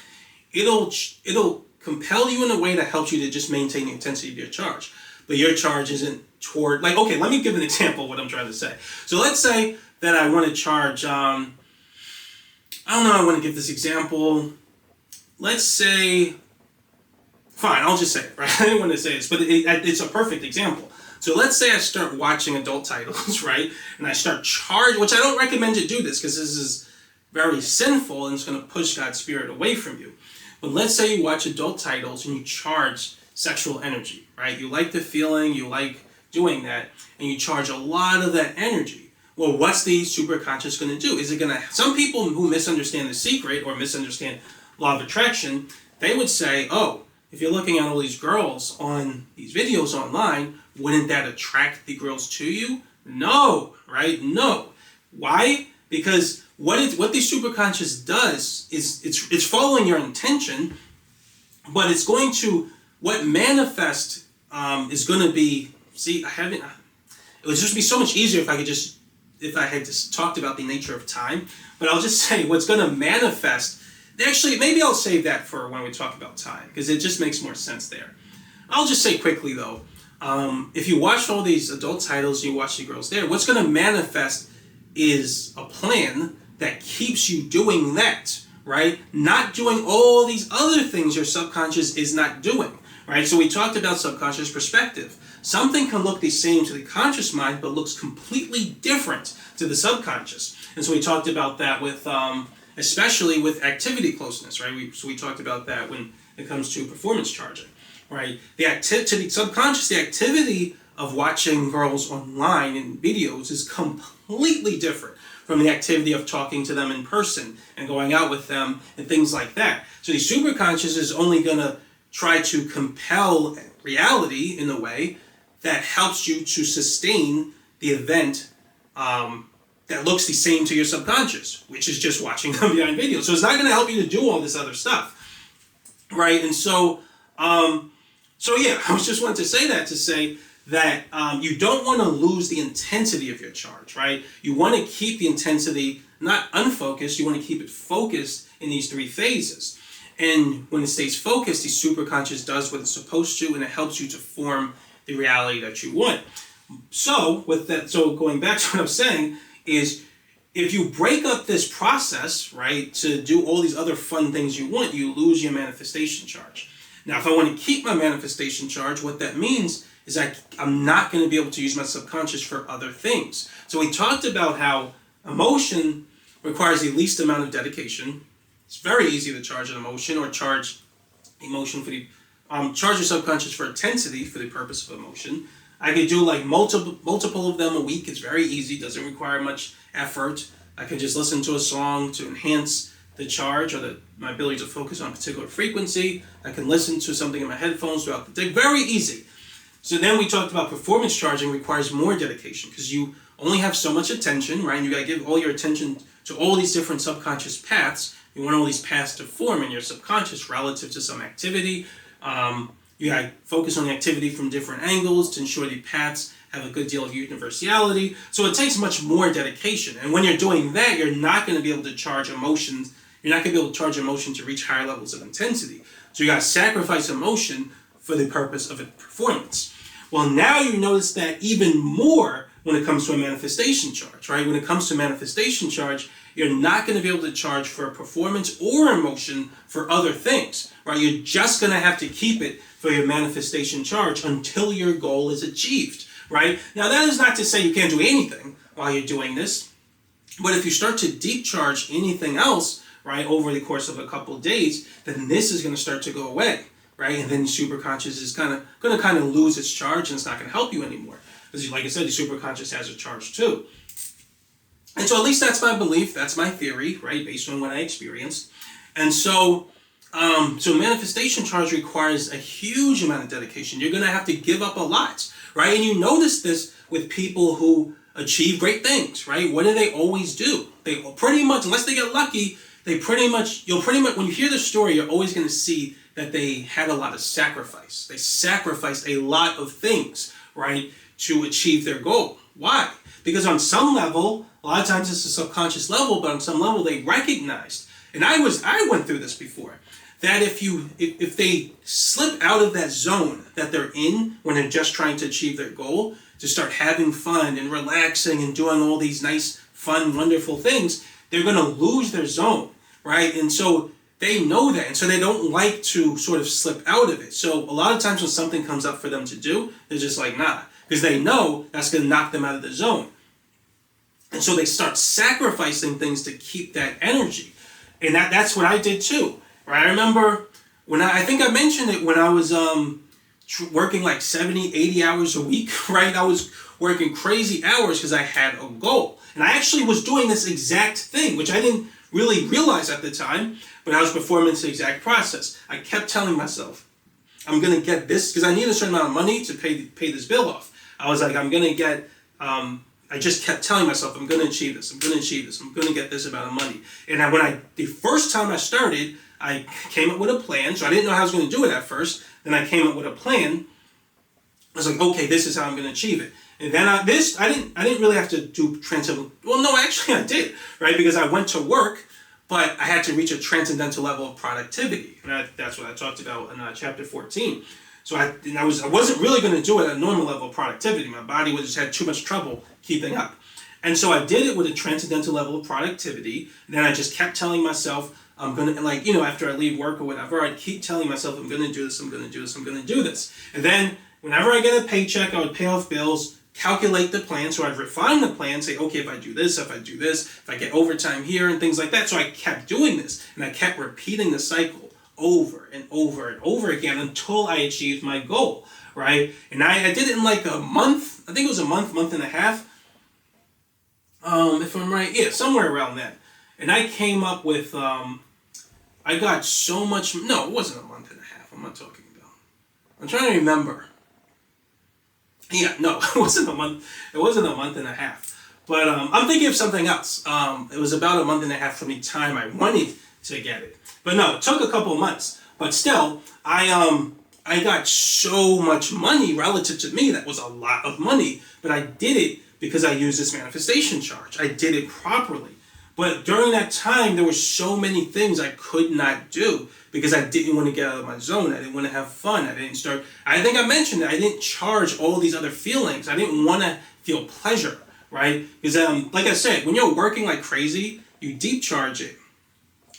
It'll compel you in a way that helps you to just maintain the intensity of your charge. But your charge isn't toward, like, okay, let me give an example of what I'm trying to say. So let's say that I want to charge, I don't know, I want to give this example. Let's say, fine, I'll just say it, right? I didn't want to say this, but it's a perfect example. So let's say I start watching adult titles, right? And I start charging, which I don't recommend you do this because this is very sinful and it's going to push God's spirit away from you. But let's say you watch adult titles and you charge sexual energy, right? You like the feeling, you like doing that, and you charge a lot of that energy. Well, what's the superconscious going to do? Is it going to, some people who misunderstand the secret or misunderstand law of attraction, they would say, oh, if you're looking at all these girls on these videos online, wouldn't that attract the girls to you? No, right? No. Why? Because what the superconscious does is it's following your intention, but it's going to, what manifest is going to be, see, it would just be so much easier if I had just talked about the nature of time, but I'll just say what's going to manifest, actually, maybe I'll save that for when we talk about time, because it just makes more sense there. I'll just say quickly though, if you watch all these adult titles, you watch the girls there, what's going to manifest is a plan that keeps you doing that, right? Not doing all these other things your subconscious is not doing, right? So we talked about subconscious perspective. Something can look the same to the conscious mind, but looks completely different to the subconscious. And so we talked about that with, especially with activity closeness, right? So we talked about that when it comes to performance charging, right? To the subconscious, the activity of watching girls online in videos is completely different from the activity of talking to them in person and going out with them and things like that. So the superconscious is only going to try to compel reality in a way that helps you to sustain the event that looks the same to your subconscious, which is just watching them behind videos. So it's not going to help you to do all this other stuff, right? And so, yeah, I was just wanting to say that to say that you don't want to lose the intensity of your charge, right? You want to keep the intensity not unfocused, you want to keep it focused in these three phases. And when it stays focused, the superconscious does what it's supposed to, and it helps you to form the reality that you want. So going back to what I'm saying is, if you break up this process, right, to do all these other fun things you want, you lose your manifestation charge. Now, if I want to keep my manifestation charge, what that means is I'm not going to be able to use my subconscious for other things. So we talked about how emotion requires the least amount of dedication. It's very easy to charge an emotion or charge emotion for the, charge your subconscious for intensity for the purpose of emotion. I could do like multiple of them a week. It's very easy, doesn't require much effort. I can just listen to a song to enhance the charge or my ability to focus on a particular frequency. I can listen to something in my headphones throughout the day. Very easy. So then we talked about performance charging requires more dedication because you only have so much attention, right? And you got to give all your attention to all these different subconscious paths. You want all these paths to form in your subconscious relative to some activity. You got to focus on the activity from different angles to ensure the paths have a good deal of universality. So it takes much more dedication. And when you're doing that, you're not going to be able to charge emotions. You're not going to be able to charge emotion to reach higher levels of intensity. So you got to sacrifice emotion for the purpose of a performance. Well, now you notice that even more when it comes to a manifestation charge, right? When it comes to manifestation charge, you're not going to be able to charge for a performance or emotion for other things, right? You're just going to have to keep it for your manifestation charge until your goal is achieved, right? Now, that is not to say you can't do anything while you're doing this, but if you start to deep charge anything else, right, over the course of a couple of days, then this is going to start to go away, right? And then the superconscious is going to lose its charge, and it's not going to help you anymore. Because, like I said, the superconscious has a charge too. And so at least that's my belief, that's my theory, right, based on what I experienced. And so manifestation charge requires a huge amount of dedication. You're going to have to give up a lot, right? And you notice this with people who achieve great things, right? What do they always do? They pretty much, unless they get lucky, you'll pretty much, when you hear the story, you're always going to see that they had a lot of sacrifice. They sacrificed a lot of things, right, to achieve their goal. Why? Because on some level, a lot of times it's a subconscious level, but on some level they recognized, and I went through this before, that if they slip out of that zone that they're in when they're just trying to achieve their goal, to start having fun and relaxing and doing all these nice, fun, wonderful things, they're going to lose their zone, right? And so they know that, and so they don't like to sort of slip out of it. So a lot of times when something comes up for them to do, they're just like, nah, because they know that's going to knock them out of the zone. And so they start sacrificing things to keep that energy. And that's what I did too, right? I remember when I think I mentioned it when I was working like 70, 80 hours a week, right? I was working crazy hours because I had a goal. And I actually was doing this exact thing, which I didn't really realize at the time, but I was performing this exact process. I kept telling myself, I'm going to get this, because I need a certain amount of money to pay this bill off. I was like, I'm going to get, I just kept telling myself, I'm going to achieve this, I'm going to achieve this, I'm going to get this amount of money. And the first time I started, I came up with a plan, so I didn't know how I was going to do it at first. Then I came up with a plan. I was like, okay, this is how I'm going to achieve it. And then I didn't really have to do transcendental. Well, no, actually I did, right? Because I went to work, but I had to reach a transcendental level of productivity. And that's what I talked about in chapter 14. So I wasn't really going to do it at a normal level of productivity. My body would just had too much trouble keeping up. And so I did it with a transcendental level of productivity. And then I just kept telling myself, I'm going to, after I leave work or whatever, I'd keep telling myself, I'm going to do this, I'm going to do this, I'm going to do this. And then whenever I get a paycheck, I would pay off bills, calculate the plan. So I'd refine the plan, say, okay, if I do this, if I get overtime here and things like that. So I kept doing this and I kept repeating the cycle over and over and over again until I achieved my goal, right? And I did it in like a month. I think it was a month and a half. If I'm right, yeah, somewhere around that. And I came up with, I got so much, no, it wasn't a month and a half. What am I talking about? I'm trying to remember. Yeah, no, it wasn't a month and a half. But I'm thinking of something else. It was about a month and a half from the time I wanted to get it. But no, it took a couple of months. But still, I got so much money relative to me. That was a lot of money. But I did it because I used this manifestation charge. I did it properly. But during that time, there were so many things I could not do because I didn't want to get out of my zone. I didn't want to have fun. I think I mentioned that I didn't charge all these other feelings. I didn't want to feel pleasure, right? Because like I said, when you're working like crazy, you deep charge it.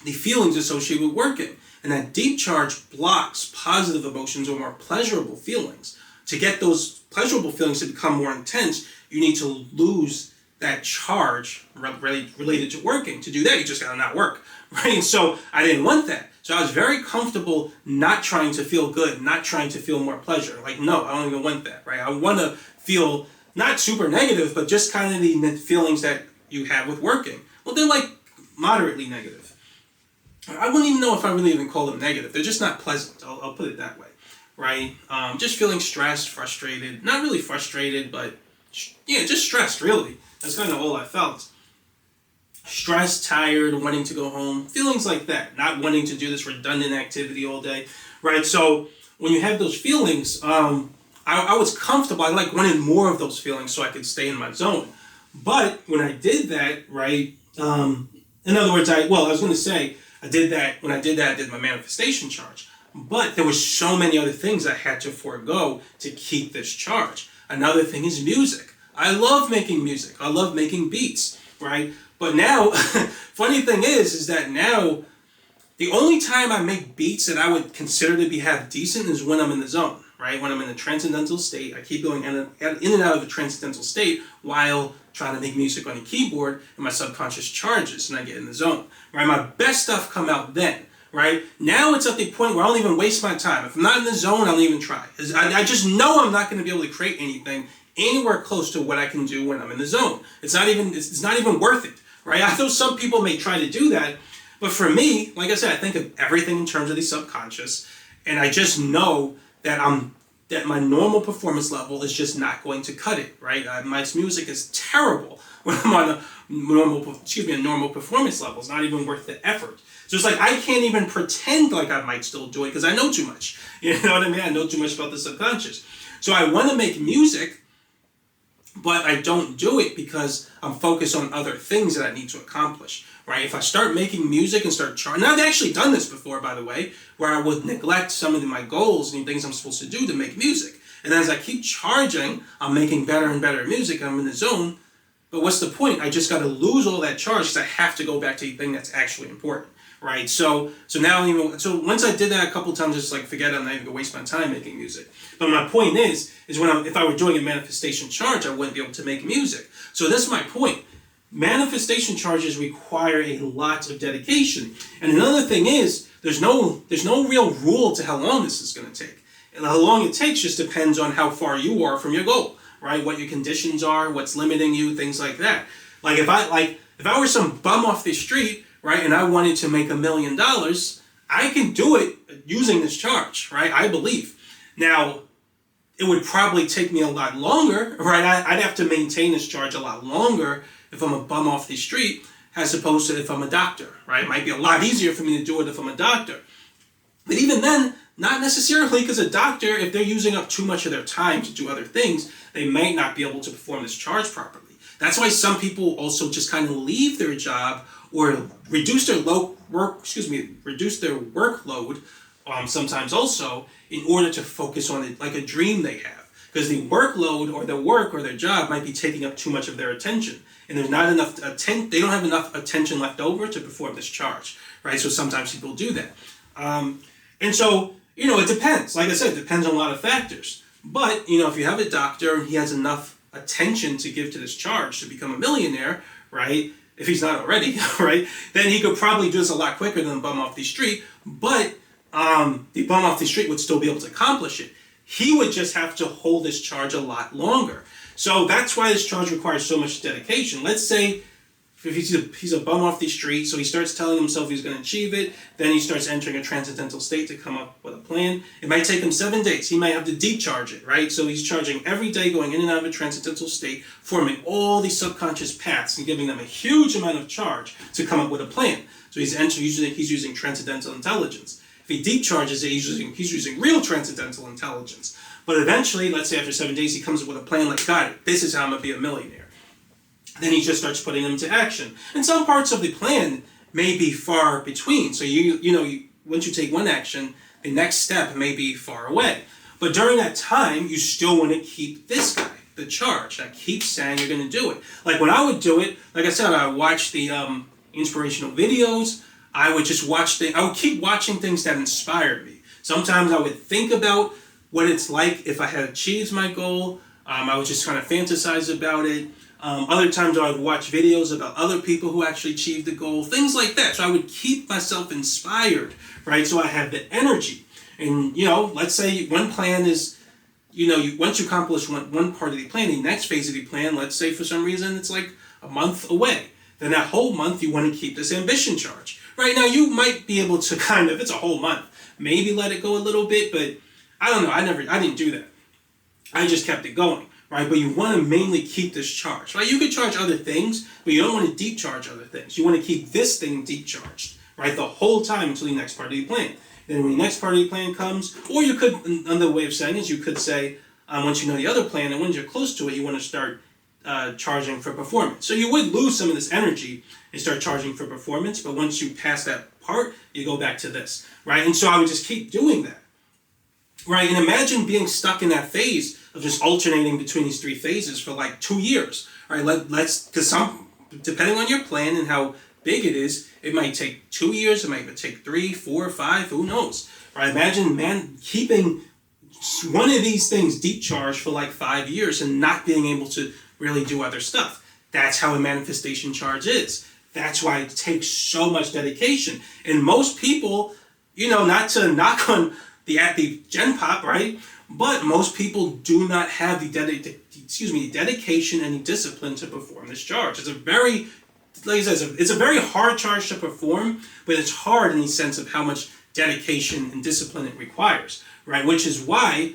The feelings associated with working. And that deep charge blocks positive emotions or more pleasurable feelings. To get those pleasurable feelings to become more intense, you need to lose that charge related to working. To do that, you just gotta not work, right? And so I didn't want that. So I was very comfortable not trying to feel good, not trying to feel more pleasure. Like, no, I don't even want that, right? I want to feel not super negative, but just kind of the feelings that you have with working. Well, they're like moderately negative. I wouldn't even know if I really even call them negative. They're just not pleasant. I'll put it that way, right? Just feeling stressed, frustrated. Not really frustrated, but yeah, just stressed, really. That's kind of all I felt. Stressed, tired, wanting to go home. Feelings like that. Not wanting to do this redundant activity all day, right? So when you have those feelings, I was comfortable. I wanted more of those feelings so I could stay in my zone. But when I did that, right, in other words, I was going to say, I did that. When I did that, I did my manifestation charge. But there were so many other things I had to forego to keep this charge. Another thing is music. I love making music. I love making beats, right? But now, funny thing is that now, the only time I make beats that I would consider to be half decent is when I'm in the zone, right? When I'm in a transcendental state. I keep going in and out of a transcendental state while trying to make music on a keyboard, and my subconscious charges, and I get in the zone, right? My best stuff come out then, right? Now it's at the point where I don't even waste my time. If I'm not in the zone, I don't even try. I just know I'm not going to be able to create anything anywhere close to what I can do when I'm in the zone. It's not even worth it, right? I know some people may try to do that, but for me, like I said, I think of everything in terms of the subconscious, and I just know that my normal performance level is just not going to cut it, right? My music is terrible when I'm on a normal performance level. It's not even worth the effort. So it's like I can't even pretend like I might still do it because I know too much. You know what I mean? I know too much about the subconscious. So I want to make music, but I don't do it because I'm focused on other things that I need to accomplish, right? If I start making music and start charging, and I've actually done this before, by the way, where I would neglect some of my goals and things I'm supposed to do to make music. And as I keep charging, I'm making better and better music, and I'm in the zone. But what's the point? I just got to lose all that charge because I have to go back to the thing that's actually important, right? So once I did that a couple times, just like forget it, I'm not even gonna waste my time making music. But my point is if I were doing a manifestation charge, I wouldn't be able to make music. So that's my point. Manifestation charges require a lot of dedication. And another thing is, there's no real rule to how long this is going to take. And how long it takes just depends on how far you are from your goal, right? What your conditions are, what's limiting you, things like that. Like if I were some bum off the street, right, and I wanted to make $1 million, I can do it using this charge, right? I believe. Now, it would probably take me a lot longer, right? I'd have to maintain this charge a lot longer if I'm a bum off the street, as opposed to if I'm a doctor, right? It might be a lot easier for me to do it if I'm a doctor. But even then, not necessarily, because a doctor, if they're using up too much of their time to do other things, they might not be able to perform this charge properly. That's why some people also just kind of leave their job or reduce their workload, sometimes also, in order to focus on it like a dream they have. Because the workload or their work or their job might be taking up too much of their attention. And there's not enough they don't have enough attention left over to perform this charge, right? So sometimes people do that. And so, it depends. Like I said, it depends on a lot of factors. But, if you have a doctor and he has enough attention to give to this charge to become a millionaire, right? If he's not already, right? Then he could probably do this a lot quicker than the bum off the street. But the bum off the street would still be able to accomplish it. He would just have to hold this charge a lot longer. So that's why this charge requires so much dedication. Let's say if he's a bum off the street, so he starts telling himself he's going to achieve it, then he starts entering a transcendental state to come up with a plan. It might take him 7 days. He might have to decharge it, right? So he's charging every day, going in and out of a transcendental state, forming all these subconscious paths and giving them a huge amount of charge to come up with a plan. So he's using transcendental intelligence. If he decharges it, he's using real transcendental intelligence. But eventually, let's say after 7 days, he comes up with a plan like, got it, this is how I'm going to be a millionaire. Then he just starts putting them into action. And some parts of the plan may be far between. So once you take one action, the next step may be far away. But during that time, you still want to keep this guy, the charge. That keeps saying you're going to do it. Like when I would do it, like I said, I would watch the inspirational videos. I would keep watching things that inspired me. Sometimes I would think about what it's like if I had achieved my goal. I would just kind of fantasize about it. Other times I would watch videos about other people who actually achieved the goal, things like that. So I would keep myself inspired, right? So I have the energy. And, let's say one plan is, once you accomplish one part of the plan, the next phase of the plan, let's say for some reason it's like a month away. Then that whole month you want to keep this ambition charge. Right now you might be able to if it's a whole month, maybe let it go a little bit, but I don't know. I didn't do that. I just kept it going, right? But you want to mainly keep this charge, right? You could charge other things, but you don't want to deep charge other things. You want to keep this thing deep charged, right? The whole time until the next part of the plan. Then when the next part of the plan comes, or you could, another way of saying is you could say, once you know the other plan, and once you're close to it, you want to start charging for performance. So you would lose some of this energy and start charging for performance, but once you pass that part, you go back to this, right? And so I would just keep doing that, right? And imagine being stuck in that phase of just alternating between these three phases for like 2 years, right? Because depending on your plan and how big it is, it might take 2 years, it might even take 3, 4, 5, who knows, right? Imagine, keeping one of these things deep charged for like 5 years and not being able to really do other stuff. That's how a manifestation charge is. That's why it takes so much dedication. And most people, not to knock on the Gen Pop, right? But most people do not have the dedication and the discipline to perform this charge. It's a very, like I said, it's a very hard charge to perform, but it's hard in the sense of how much dedication and discipline it requires, right? Which is why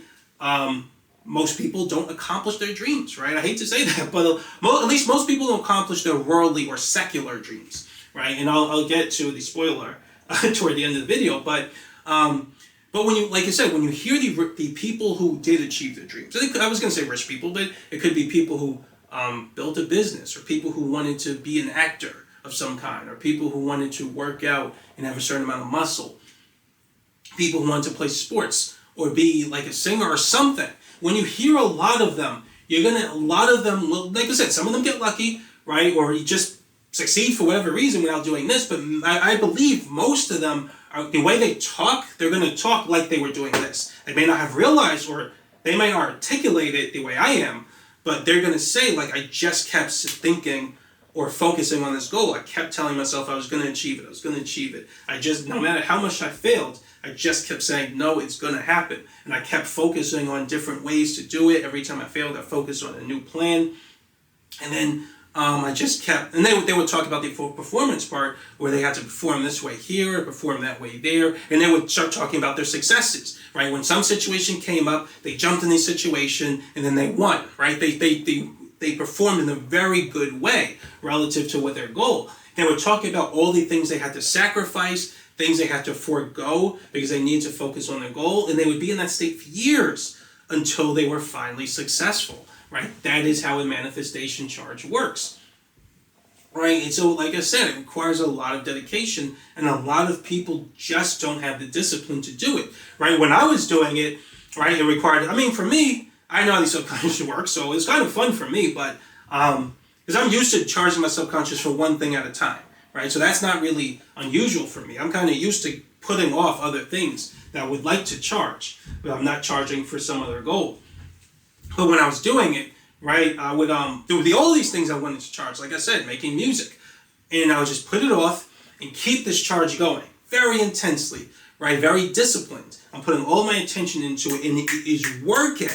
most people don't accomplish their dreams, right? I hate to say that, but at least most people don't accomplish their worldly or secular dreams, right? And I'll get to the spoiler toward the end of the video, but when you, like I said, when you hear the people who did achieve their dreams, I was going to say rich people, but it could be people who built a business, or people who wanted to be an actor of some kind, or people who wanted to work out and have a certain amount of muscle, people who wanted to play sports or be like a singer or something. When you hear a lot of them, like I said, some of them get lucky, right? Or you just succeed for whatever reason without doing this, but I believe most of them, the way they talk, they're going to talk like they were doing this. They may not have realized, or they may not articulate it the way I am, but they're going to say, like, I just kept thinking or focusing on this goal. I kept telling myself I was going to achieve it. I was going to achieve it. No matter how much I failed, I just kept saying, no, it's going to happen. And I kept focusing on different ways to do it. Every time I failed, I focused on a new plan. And then I just kept, and they would talk about the performance part, where they had to perform this way here, perform that way there, and they would start talking about their successes, right? When some situation came up, they jumped in the situation, and then they won, right? They performed in a very good way relative to what their goal. They would talk about all the things they had to sacrifice, things they had to forego because they needed to focus on their goal, and they would be in that state for years until they were finally successful, right? That is how a manifestation charge works, right? And so, like I said, it requires a lot of dedication, and a lot of people just don't have the discipline to do it, right? When I was doing it, right, it required, for me, I know how the subconscious works, so it's kind of fun for me, but because I'm used to charging my subconscious for one thing at a time, right? So that's not really unusual for me. I'm kind of used to putting off other things that I would like to charge, but I'm not charging for some other goal. But when I was doing it, right, I would do all these things I wanted to charge, like I said, making music. And I would just put it off and keep this charge going very intensely, right? Very disciplined. I'm putting all my attention into it, and it is working,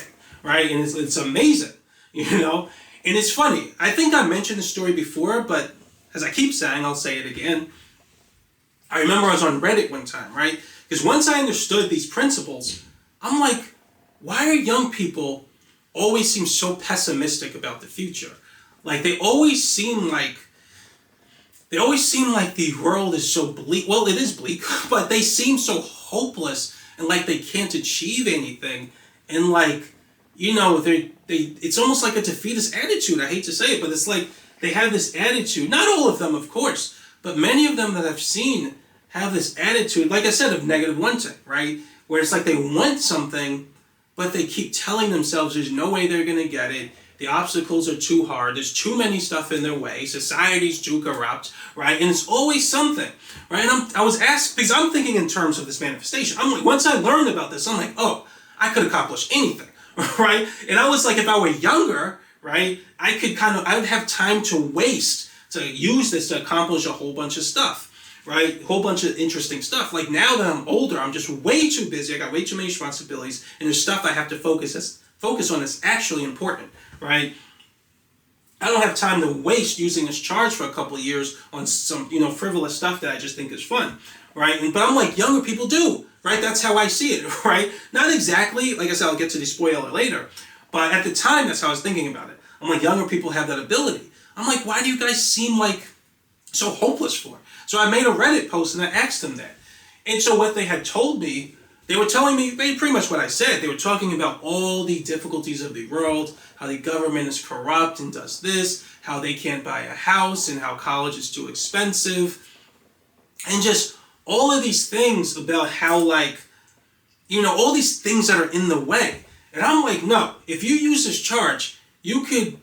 right? And it's amazing, And it's funny. I think I mentioned the story before, but as I keep saying, I'll say it again. I remember I was on Reddit one time, right? Because once I understood these principles, I'm like, why are young people always seem so pessimistic about the future? Like, they always seem like the world is so bleak. Well, it is bleak, but they seem so hopeless and like they can't achieve anything. And like, it's almost like a defeatist attitude. I hate to say it, but it's like they have this attitude. Not all of them, of course, but many of them that I've seen have this attitude, like I said, of negative wanting, right? Where it's like they want something, but they keep telling themselves there's no way they're going to get it. The obstacles are too hard. There's too many stuff in their way. Society's too corrupt, right? And it's always something, right? And I was asked, because I'm thinking in terms of this manifestation. I'm like, once I learned about this, I'm like, oh, I could accomplish anything, right? And I was like, if I were younger, right? I would have time to waste to use this to accomplish a whole bunch of stuff, right? A whole bunch of interesting stuff. Like now that I'm older, I'm just way too busy. I got way too many responsibilities, and there's stuff I have to focus on that's actually important, right? I don't have time to waste using this charge for a couple of years on some, frivolous stuff that I just think is fun, right? But I'm like, younger people do, right? That's how I see it, right? Not exactly, like I said, I'll get to the spoiler later, but at the time, that's how I was thinking about it. I'm like, younger people have that ability. I'm like, why do you guys seem like so hopeless for? So I made a Reddit post and I asked them that. And so what they had told me, they were telling me pretty much what I said. They were talking about all the difficulties of the world, how the government is corrupt and does this, how they can't buy a house, and how college is too expensive. And just all of these things about how, all these things that are in the way. And I'm like, no, if you use this charge, you could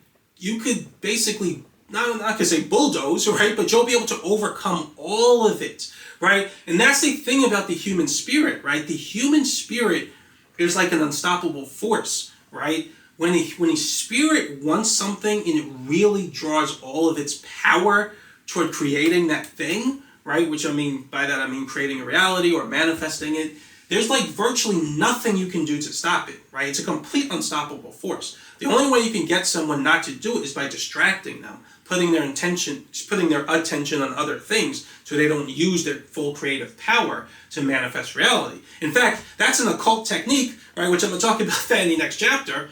basically, not gonna say bulldoze, right? But you'll be able to overcome all of it, right? And that's the thing about the human spirit, right? The human spirit is like an unstoppable force, right? When the spirit wants something and it really draws all of its power toward creating that thing, right? Which by that I mean creating a reality or manifesting it. There's like virtually nothing you can do to stop it, right? It's a complete unstoppable force. The only way you can get someone not to do it is by distracting them, putting their attention on other things so they don't use their full creative power to manifest reality. In fact, that's an occult technique, right? Which I'm going to talk about that in the next chapter,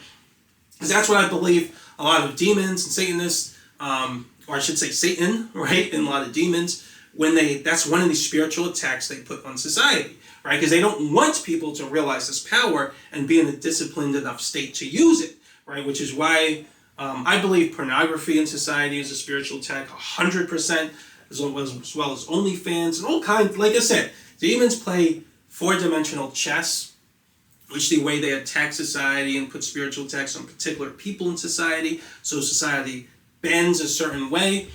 because that's what I believe a lot of demons and Satanists, or I should say Satan, right? And a lot of demons, that's one of the spiritual attacks they put on society, right? Because they don't want people to realize this power and be in a disciplined enough state to use it, right? Which is why I believe pornography in society is a spiritual attack, 100%, as well as OnlyFans and all kinds. Like I said, demons play four-dimensional chess, which the way they attack society and put spiritual attacks on particular people in society, so society bends a certain way.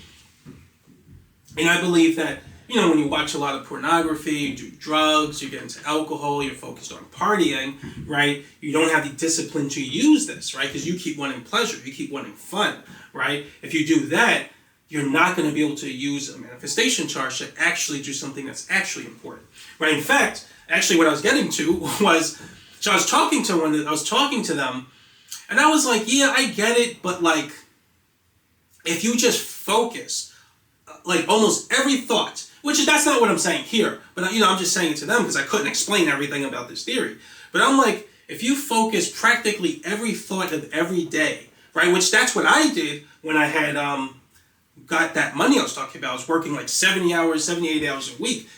And I believe that, when you watch a lot of pornography, you do drugs, you get into alcohol, you're focused on partying, right? You don't have the discipline to use this, right? Because you keep wanting pleasure, you keep wanting fun, right? If you do that, you're not going to be able to use a manifestation charge to actually do something that's actually important, right? In fact, actually what I was getting to was, so I was talking to them, and I was like, yeah, I get it, but if you just focus, almost every thought, that's not what I'm saying here, but I'm just saying it to them because I couldn't explain everything about this theory. But I'm like, if you focus practically every thought of every day, right, which that's what I did when I had got that money I was talking about. I was working 70 hours, 78 hours a week.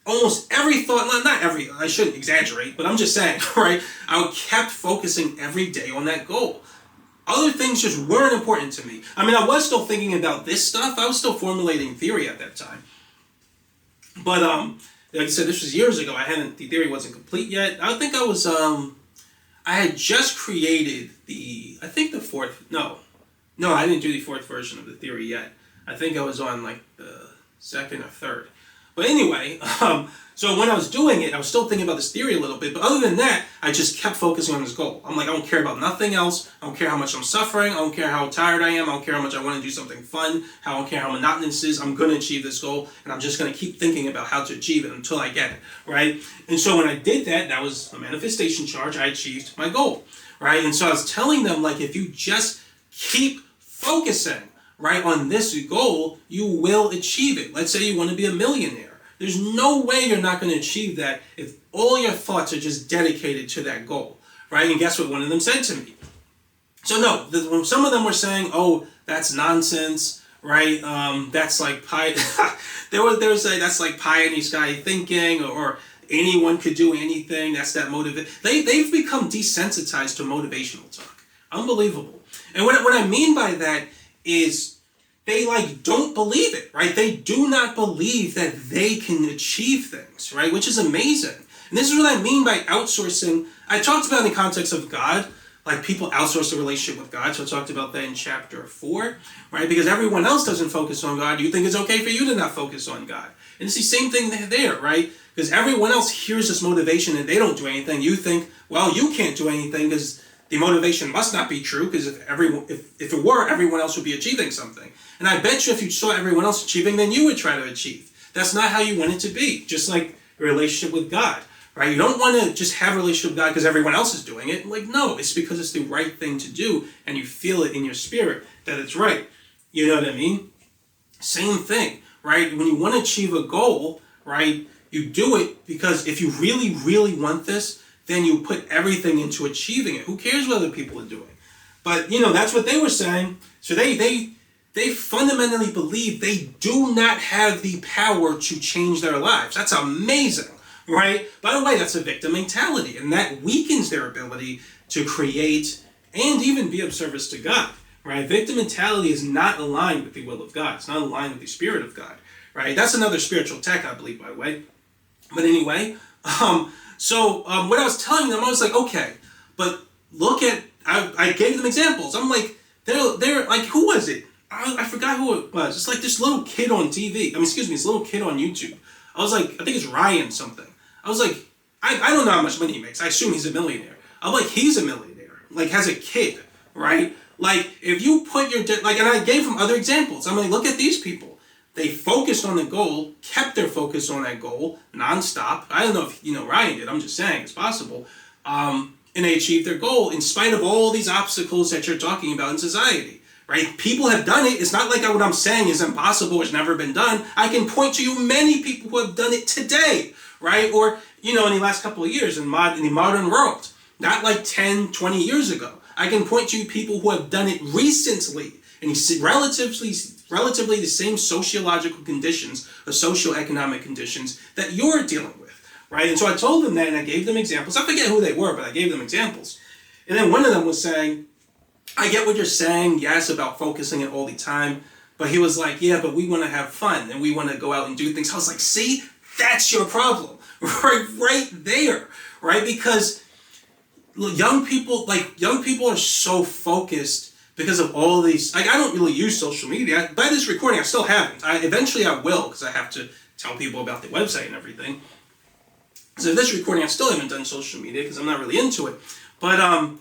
Almost every thought, not every, I shouldn't exaggerate, but I'm just saying, right, I kept focusing every day on that goal. Other things just weren't important to me. I was still thinking about this stuff. I was still formulating theory at that time. But, like I said, this was years ago. The theory wasn't complete yet. I think I had just created I didn't do the fourth version of the theory yet. I think I was on the second or third. But anyway, so when I was doing it, I was still thinking about this theory a little bit. But other than that, I just kept focusing on this goal. I'm like, I don't care about nothing else. I don't care how much I'm suffering. I don't care how tired I am. I don't care how much I want to do something fun. I don't care how monotonous it is. I'm going to achieve this goal. And I'm just going to keep thinking about how to achieve it until I get it, right? And so when I did that, that was a manifestation charge. I achieved my goal, right? And so I was telling them, if you just keep focusing, right, on this goal, you will achieve it. Let's say you want to be a millionaire. There's no way you're not going to achieve that if all your thoughts are just dedicated to that goal, right? And guess what one of them said to me? So no, some of them were saying, oh, that's nonsense, right? That's like pie. they were saying that's like pie in the sky thinking, or anyone could do anything. That's that motivate. They've become desensitized to motivational talk. Unbelievable. And what I mean by that is they don't believe it, right? They do not believe that they can achieve things, right? Which is amazing. And this is what I mean by outsourcing. I talked about in the context of God, people outsource the relationship with God. So I talked about that in chapter 4, right? Because everyone else doesn't focus on God. You think it's okay for you to not focus on God. And it's the same thing there, right? Because everyone else hears this motivation and they don't do anything. You think, well, you can't do anything because the motivation must not be true, because if it were, everyone else would be achieving something. And I bet you if you saw everyone else achieving, then you would try to achieve. That's not how you want it to be. Just like a relationship with God, right? You don't want to just have a relationship with God because everyone else is doing it. Like, no, it's because it's the right thing to do, and you feel it in your spirit that it's right. You know what I mean? Same thing, right? When you want to achieve a goal, right, you do it because if you really, really want this, then you put everything into achieving it. Who cares what other people are doing? But, that's what they were saying. So they fundamentally believe they do not have the power to change their lives. That's amazing, right? By the way, that's a victim mentality, and that weakens their ability to create and even be of service to God, right? Victim mentality is not aligned with the will of God. It's not aligned with the Spirit of God, right? That's another spiritual attack, I believe, by the way. But anyway, what I was telling them, I was like, okay, but look at, I gave them examples. I'm like, they're like, who was it? I forgot who it was. It's like this little kid on TV. This little kid on YouTube. I was like, I think it's Ryan something. I was like, I don't know how much money he makes. I assume he's a millionaire. I'm like, he's a millionaire. Like, has a kid, right? Like, if you put your, and I gave him other examples. I'm like, look at these people. They focused on the goal, kept their focus on that goal nonstop. I don't know if Ryan did. I'm just saying it's possible. And they achieved their goal in spite of all these obstacles that you're talking about in society, right? People have done it. It's not like what I'm saying is impossible. It's never been done. I can point to you many people who have done it today, right? Or in the last couple of years in the modern world, not like 10, 20 years ago. I can point to you people who have done it recently and relatively the same sociological conditions or socioeconomic conditions that you're dealing with, right? And so I told them that, and I gave them examples. I forget who they were, but I gave them examples. And then one of them was saying, I get what you're saying, yes, about focusing it all the time, but he was like, yeah, but we want to have fun, and we want to go out and do things. I was like, see, that's your problem, right there, right? Because young people are so focused because of all these, I don't really use social media. By this recording, I still haven't. Eventually I will, because I have to tell people about the website and everything. So this recording, I still haven't done social media because I'm not really into it. But I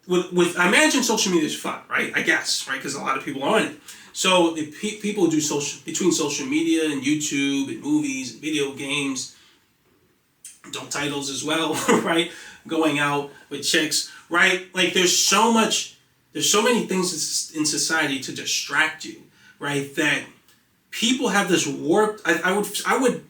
imagine social media is fun, right? I guess, right? Because a lot of people are on it. So people do between social media and YouTube and movies and video games, adult titles as well, right? Going out with chicks, right? Like there's so many things in society to distract you, right? That people have this warped. I would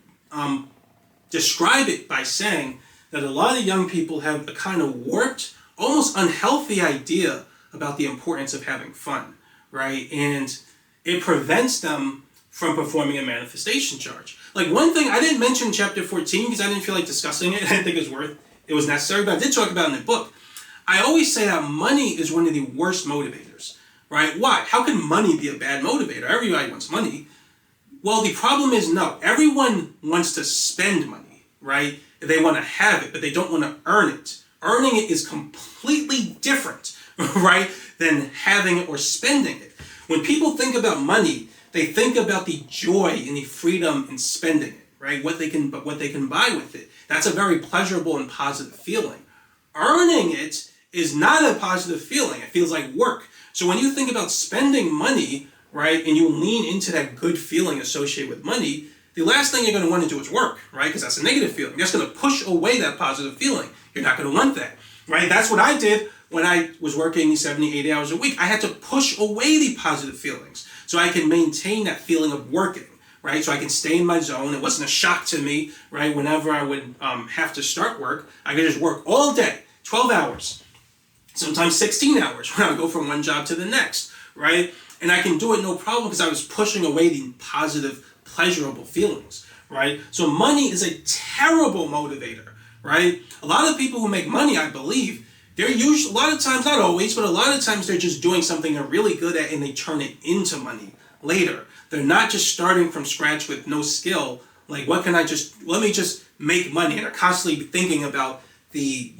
describe it by saying that a lot of young people have a kind of warped, almost unhealthy idea about the importance of having fun, right? And it prevents them from performing a manifestation charge. Like one thing I didn't mention in chapter 14 because I didn't feel like discussing it. I didn't think it was necessary, but I did talk about it in the book. I always say that money is one of the worst motivators, right? Why? How can money be a bad motivator? Everybody wants money. Well, the problem is no. Everyone wants to spend money, right? They want to have it, but they don't want to earn it. Earning it is completely different, right, than having it or spending it. When people think about money, they think about the joy and the freedom in spending it, right? What they can buy with it. That's a very pleasurable and positive feeling. Earning it is not a positive feeling. It feels like work. So when you think about spending money, right, and you lean into that good feeling associated with money, the last thing you're going to want to do is work, right? Because that's a negative feeling. That's going to push away that positive feeling. You're not going to want that, right? That's what I did when I was working 70, 80 hours a week. I had to push away the positive feelings so I can maintain that feeling of working, right? So I can stay in my zone. It wasn't a shock to me, right? Whenever I would have to start work, I could just work all day, 12 hours, sometimes 16 hours when I would go from one job to the next, right? And I can do it no problem because I was pushing away the positive, pleasurable feelings, right? So money is a terrible motivator, right? A lot of people who make money, I believe, they're usually, a lot of times, not always, but a lot of times they're just doing something they're really good at and they turn it into money later. They're not just starting from scratch with no skill. Like, let me just make money. And they're constantly thinking about the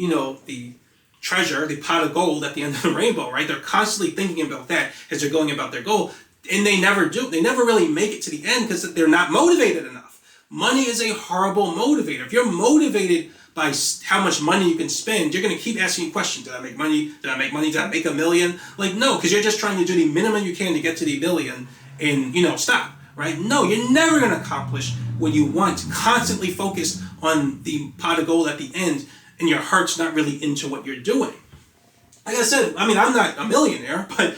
treasure, the pot of gold at the end of the rainbow, right? They're constantly thinking about that as they're going about their goal. And they never do. They never really make it to the end because they're not motivated enough. Money is a horrible motivator. If you're motivated by how much money you can spend, you're going to keep asking questions. Did I make money? Did I make money? Did I make $1 million? Like, no, because you're just trying to do the minimum you can to get to the $1 billion and, stop, right? No, you're never going to accomplish what you want. Constantly focus on the pot of gold at the end, and your heart's not really into what you're doing. Like I said, I'm not a millionaire, but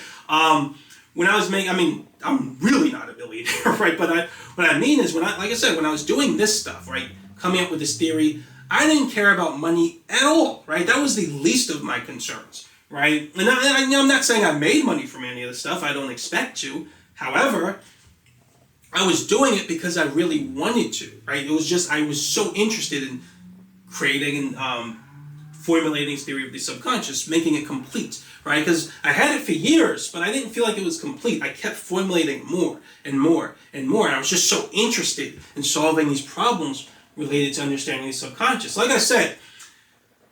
when I was I'm really not a billionaire, right? But what I mean is when I was doing this stuff, right, coming up with this theory, I didn't care about money at all, right? That was the least of my concerns, right? And I'm not saying I made money from any of this stuff. I don't expect to. However, I was doing it because I really wanted to, right? It was just, I was so interested in creating and formulating this theory of the subconscious, making it complete, right? Because I had it for years, but I didn't feel like it was complete. I kept formulating more and more and more. And I was just so interested in solving these problems related to understanding the subconscious. Like I said,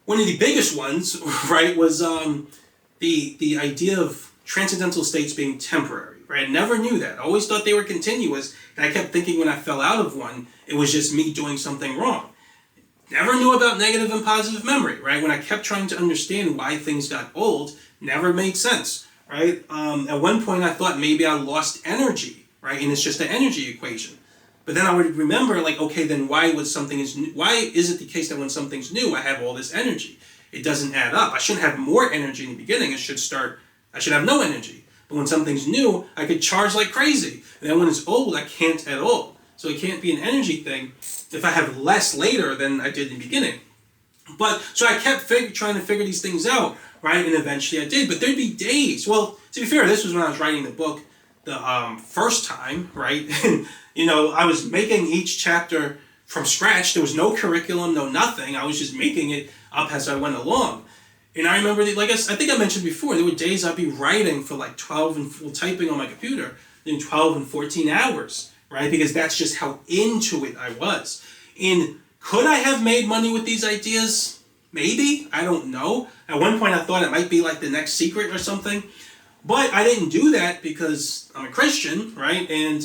one of the biggest ones, right, was the idea of transcendental states being temporary, right? I never knew that. I always thought they were continuous, and I kept thinking when I fell out of one, it was just me doing something wrong. Never knew about negative and positive memory, right? When I kept trying to understand why things got old, never made sense, right? At one point, I thought maybe I lost energy, right? And it's just an energy equation. But then I would remember, like, okay, then why is it the case that when something's new, I have all this energy? It doesn't add up. I shouldn't have more energy in the beginning. I should have no energy. But when something's new, I could charge like crazy. And then when it's old, I can't at all. So it can't be an energy thing if I have less later than I did in the beginning. But, so I kept trying to figure these things out, right? And eventually I did. But there'd be days. Well, to be fair, this was when I was writing the book the first time, right? And, I was making each chapter from scratch. There was no curriculum, no nothing. I was just making it up as I went along. And I remember, I think I mentioned before, there were days I'd be writing for like 12 and typing on my computer in 12 and 14 hours, right? Because that's just how into it I was. And could I have made money with these ideas? Maybe. I don't know. At one point I thought it might be like the next secret or something. But I didn't do that because I'm a Christian, right? And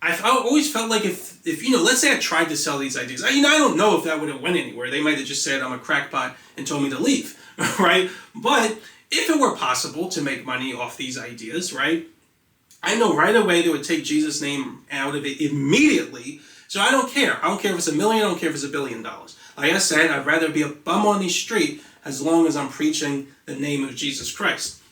I always felt like if let's say I tried to sell these ideas, I don't know if that would have went anywhere. They might have just said I'm a crackpot and told me to leave, right? But if it were possible to make money off these ideas, right? I know right away they would take Jesus' name out of it immediately. So I don't care. I don't care if it's $1 million. I don't care if it's $1 billion. Like I said, I'd rather be a bum on the street as long as I'm preaching the name of Jesus Christ.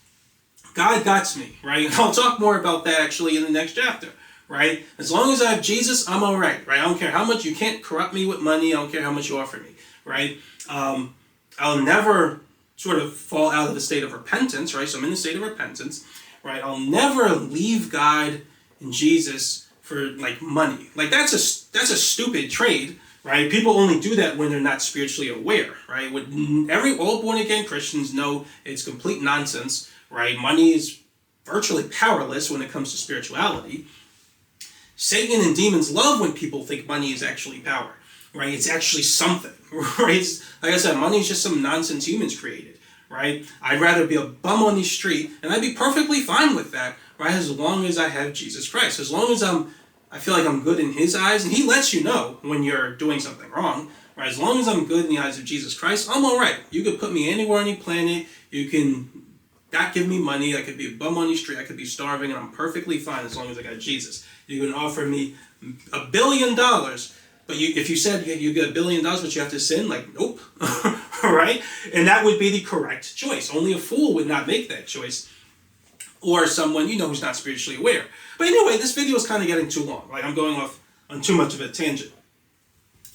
God got me, right? I'll talk more about that actually in the next chapter, right? As long as I have Jesus, I'm all right? I don't care how much, you can't corrupt me with money. I don't care how much you offer me, right? I'll never sort of fall out of the state of repentance, right? So I'm in the state of repentance, right? I'll never leave God and Jesus for like money. Like that's a stupid trade, right? People only do that when they're not spiritually aware, right? All born again Christians know it's complete nonsense, right? Money is virtually powerless when it comes to spirituality. Satan and demons love when people think money is actually power, right? It's actually something, right? Like I said, money is just some nonsense humans created, right? I'd rather be a bum on the street, and I'd be perfectly fine with that, right? As long as I have Jesus Christ, as long as I feel like I'm good in His eyes, and He lets you know when you're doing something wrong, right? As long as I'm good in the eyes of Jesus Christ, I'm all right. You could put me anywhere on the planet. You can not give me money. I could be a bum on the street. I could be starving, and I'm perfectly fine as long as I got Jesus. You can offer me $1 billion, but if you said you get $1 billion, but you have to sin, like, nope, right? And that would be the correct choice. Only a fool would not make that choice, or someone who's not spiritually aware. But anyway, this video is kind of getting too long. Like I'm going off on too much of a tangent.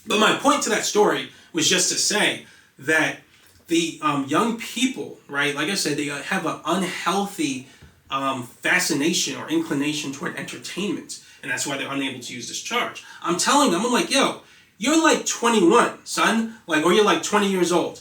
But my point to that story was just to say that the young people, right, like I said, they have an unhealthy fascination or inclination toward entertainment. And that's why they're unable to use this charge. I'm telling them, I'm like, yo, you're like 21, son, or you're like 20 years old.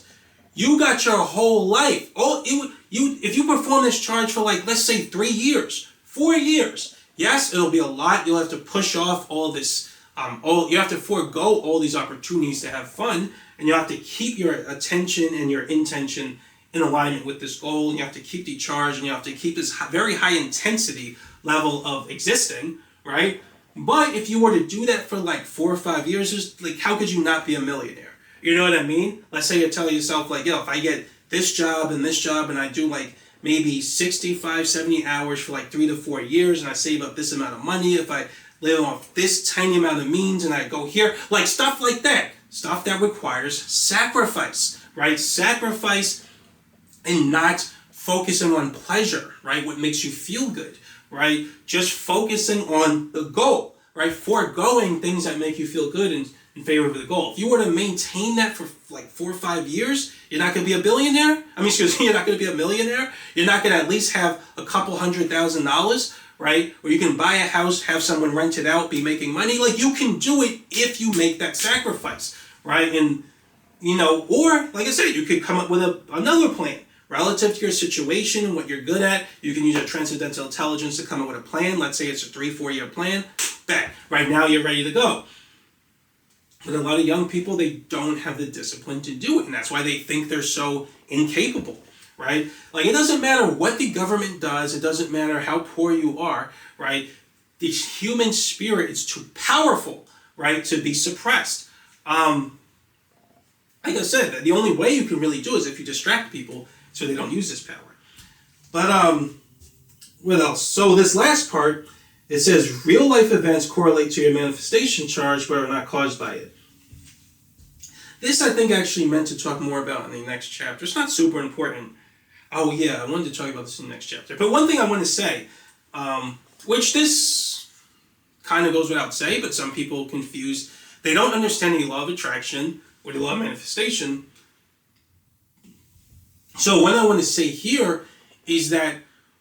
You got your whole life. If you perform this charge for let's say 3 years, 4 years, yes, it'll be a lot. You'll have to push off all this, you have to forego all these opportunities to have fun, and you have to keep your attention and your intention in alignment with this goal, and you have to keep the charge, and you have to keep this very high intensity level of existing, right? But if you were to do that for 4 or 5 years, how could you not be a millionaire? You know what I mean? Let's say you're telling yourself like, yo, if I get this job and I do like maybe 65, 70 hours for like 3 to 4 years and I save up this amount of money, if I live off this tiny amount of means and I go here, like stuff like that. Stuff that requires sacrifice, right? Sacrifice and not focusing on pleasure, right? What makes you feel good, right? Just focusing on the goal, right? Foregoing things that make you feel good in favor of the goal. If you were to maintain that for like 4 or 5 years, you're not going to be a billionaire. You're not going to be a millionaire. You're not going to at least have a couple $100,000, right? Or you can buy a house, have someone rent it out, be making money. Like you can do it if you make that sacrifice, right? And, or like I said, you could come up with another plan relative to your situation and what you're good at. You can use your transcendental intelligence to come up with a plan. Let's say it's a 3-4 year plan. Bang, right now you're ready to go. But a lot of young people, they don't have the discipline to do it. And that's why they think they're so incapable, right? Like it doesn't matter what the government does. It doesn't matter how poor you are, right? The human spirit is too powerful, right, to be suppressed. Like I said, the only way you can really do it is if you distract people so they don't use this power. But what else? So this last part, it says real life events correlate to your manifestation charge but are not caused by it. This I think actually meant to talk more about in the next chapter. It's not super important. Oh yeah, I wanted to talk about this in the next chapter. But one thing I want to say, which this kind of goes without saying, but some people confuse. They don't understand the law of attraction or the law of manifestation. So what I want to say here is that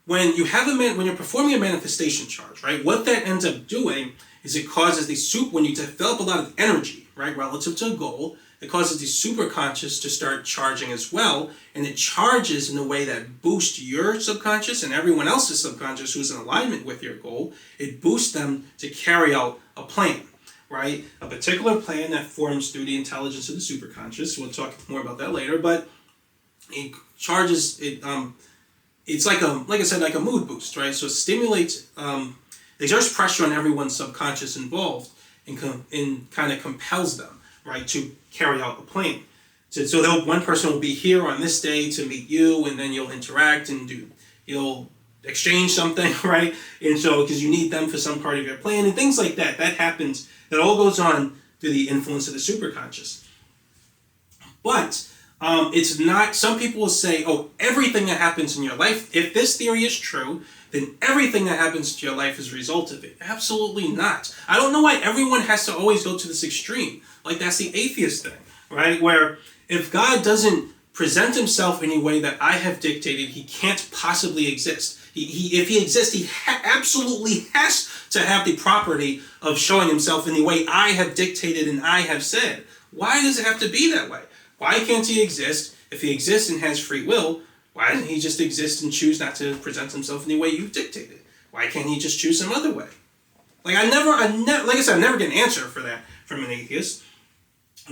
when you're performing a manifestation charge, right, what that ends up doing is it causes when you develop a lot of energy, right, relative to a goal, it causes the superconscious to start charging as well, and it charges in a way that boosts your subconscious and everyone else's subconscious who's in alignment with your goal. It boosts them to carry out a plan, right? A particular plan that forms through the intelligence of the superconscious. We'll talk more about that later, but it charges it. It's like a mood boost, right? So it stimulates, exerts pressure on everyone's subconscious involved, and kind of compels them, right, to carry out a plan. So one person will be here on this day to meet you, and then you'll interact and you'll exchange something, right? And so because you need them for some part of your plan and things like that. That happens. That all goes on through the influence of the superconscious. But it's not, some people will say, oh, everything that happens in your life, if this theory is true, then everything that happens to your life is a result of it. Absolutely not. I don't know why everyone has to always go to this extreme. Like that's the atheist thing, right? Where if God doesn't present himself in a way that I have dictated, he can't possibly exist. If he exists, he absolutely has to have the property of showing himself in the way I have dictated and I have said. Why does it have to be that way? Why can't he exist? If he exists and has free will, why doesn't he just exist and choose not to present himself in the way you've dictated? Why can't he just choose some other way? Like I never get an answer for that from an atheist.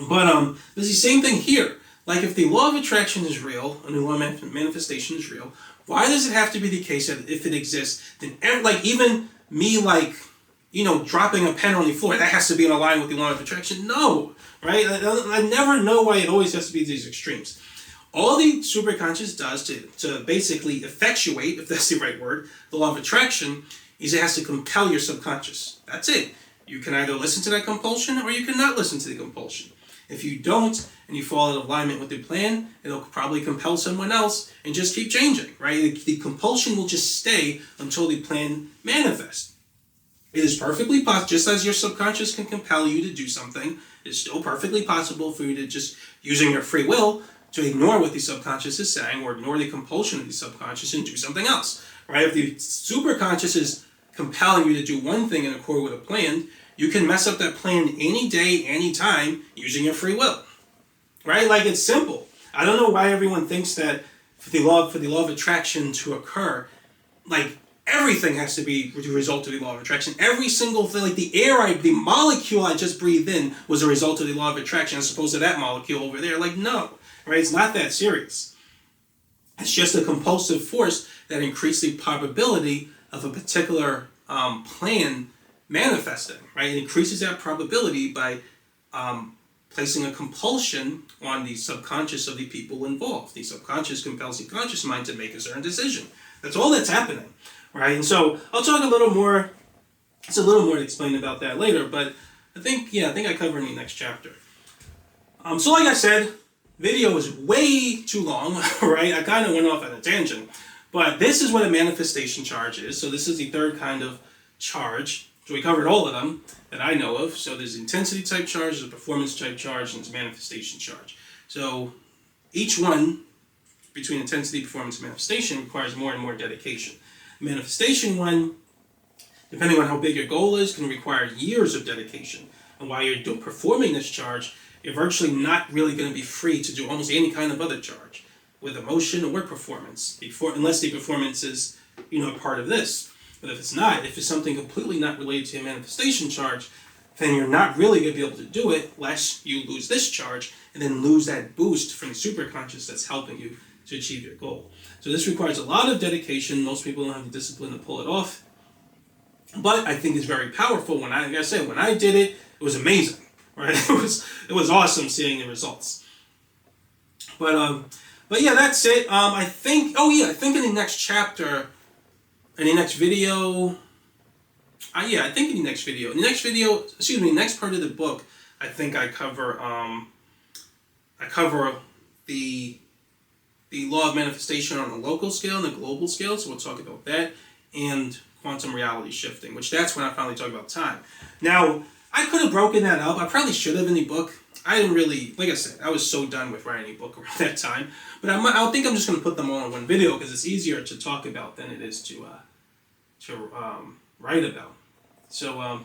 But there's the same thing here. Like if the law of attraction is real and the law of manifestation is real, why does it have to be the case that if it exists, then even me dropping a pen on the floor, that has to be in line with the law of attraction? No, right? I never know why it always has to be these extremes. All the superconscious does to basically effectuate, if that's the right word, the law of attraction, is it has to compel your subconscious. That's it. You can either listen to that compulsion or you cannot listen to the compulsion. If you don't, and you fall out of alignment with the plan, it'll probably compel someone else and just keep changing, right? The compulsion will just stay until the plan manifests. It is perfectly possible, just as your subconscious can compel you to do something, it's still perfectly possible for you to just, using your free will, to ignore what the subconscious is saying or ignore the compulsion of the subconscious and do something else, right? If the superconscious is compelling you to do one thing in accord with a plan, you can mess up that plan any day, any time, using your free will, right? Like it's simple. I don't know why everyone thinks that for the law of attraction to occur, like everything has to be the result of the law of attraction. Every single thing, like the molecule I just breathed in was a result of the law of attraction as opposed to that molecule over there. Like no, right? It's not that serious. It's just a compulsive force that increases the probability of a particular plan manifesting, right? It increases that probability by placing a compulsion on the subconscious of the people involved. The subconscious compels the conscious mind to make a certain decision. That's all that's happening, right? And so I'll talk a little more. It's a little more to explain about that later, but I think I cover in the next chapter. So like I said, video is way too long, right? I kind of went off on a tangent, but this is what a manifestation charge is. So this is the third kind of charge. So we covered all of them that I know of. So there's intensity type charge, there's a performance type charge, and there's manifestation charge. So each one between intensity, performance, and manifestation requires more and more dedication. The manifestation one, depending on how big your goal is, can require years of dedication. And while you're performing this charge, you're virtually not really going to be free to do almost any kind of other charge with emotion or performance, unless the performance is, a part of this. But if it's not, if it's something completely not related to a manifestation charge, then you're not really going to be able to do it unless you lose this charge and then lose that boost from the superconscious that's helping you to achieve your goal. So this requires a lot of dedication. Most people don't have the discipline to pull it off. But I think it's very powerful. When I did it, it was amazing. Right? It was awesome seeing the results. But yeah, that's it. I think in the next chapter, in the next video, next part of the book, I think I cover the law of manifestation on a local scale and a global scale. So we'll talk about that, and quantum reality shifting, which that's when I finally talk about time. Now, I could have broken that up. I probably should have in the book. I didn't really, like I said, I was so done with writing a book around that time. But I think I'm just going to put them all in one video because it's easier to talk about than it is to write about. So,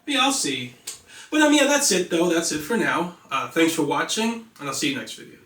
yeah, I'll see. But that's it though. That's it for now. Thanks for watching, and I'll see you next video.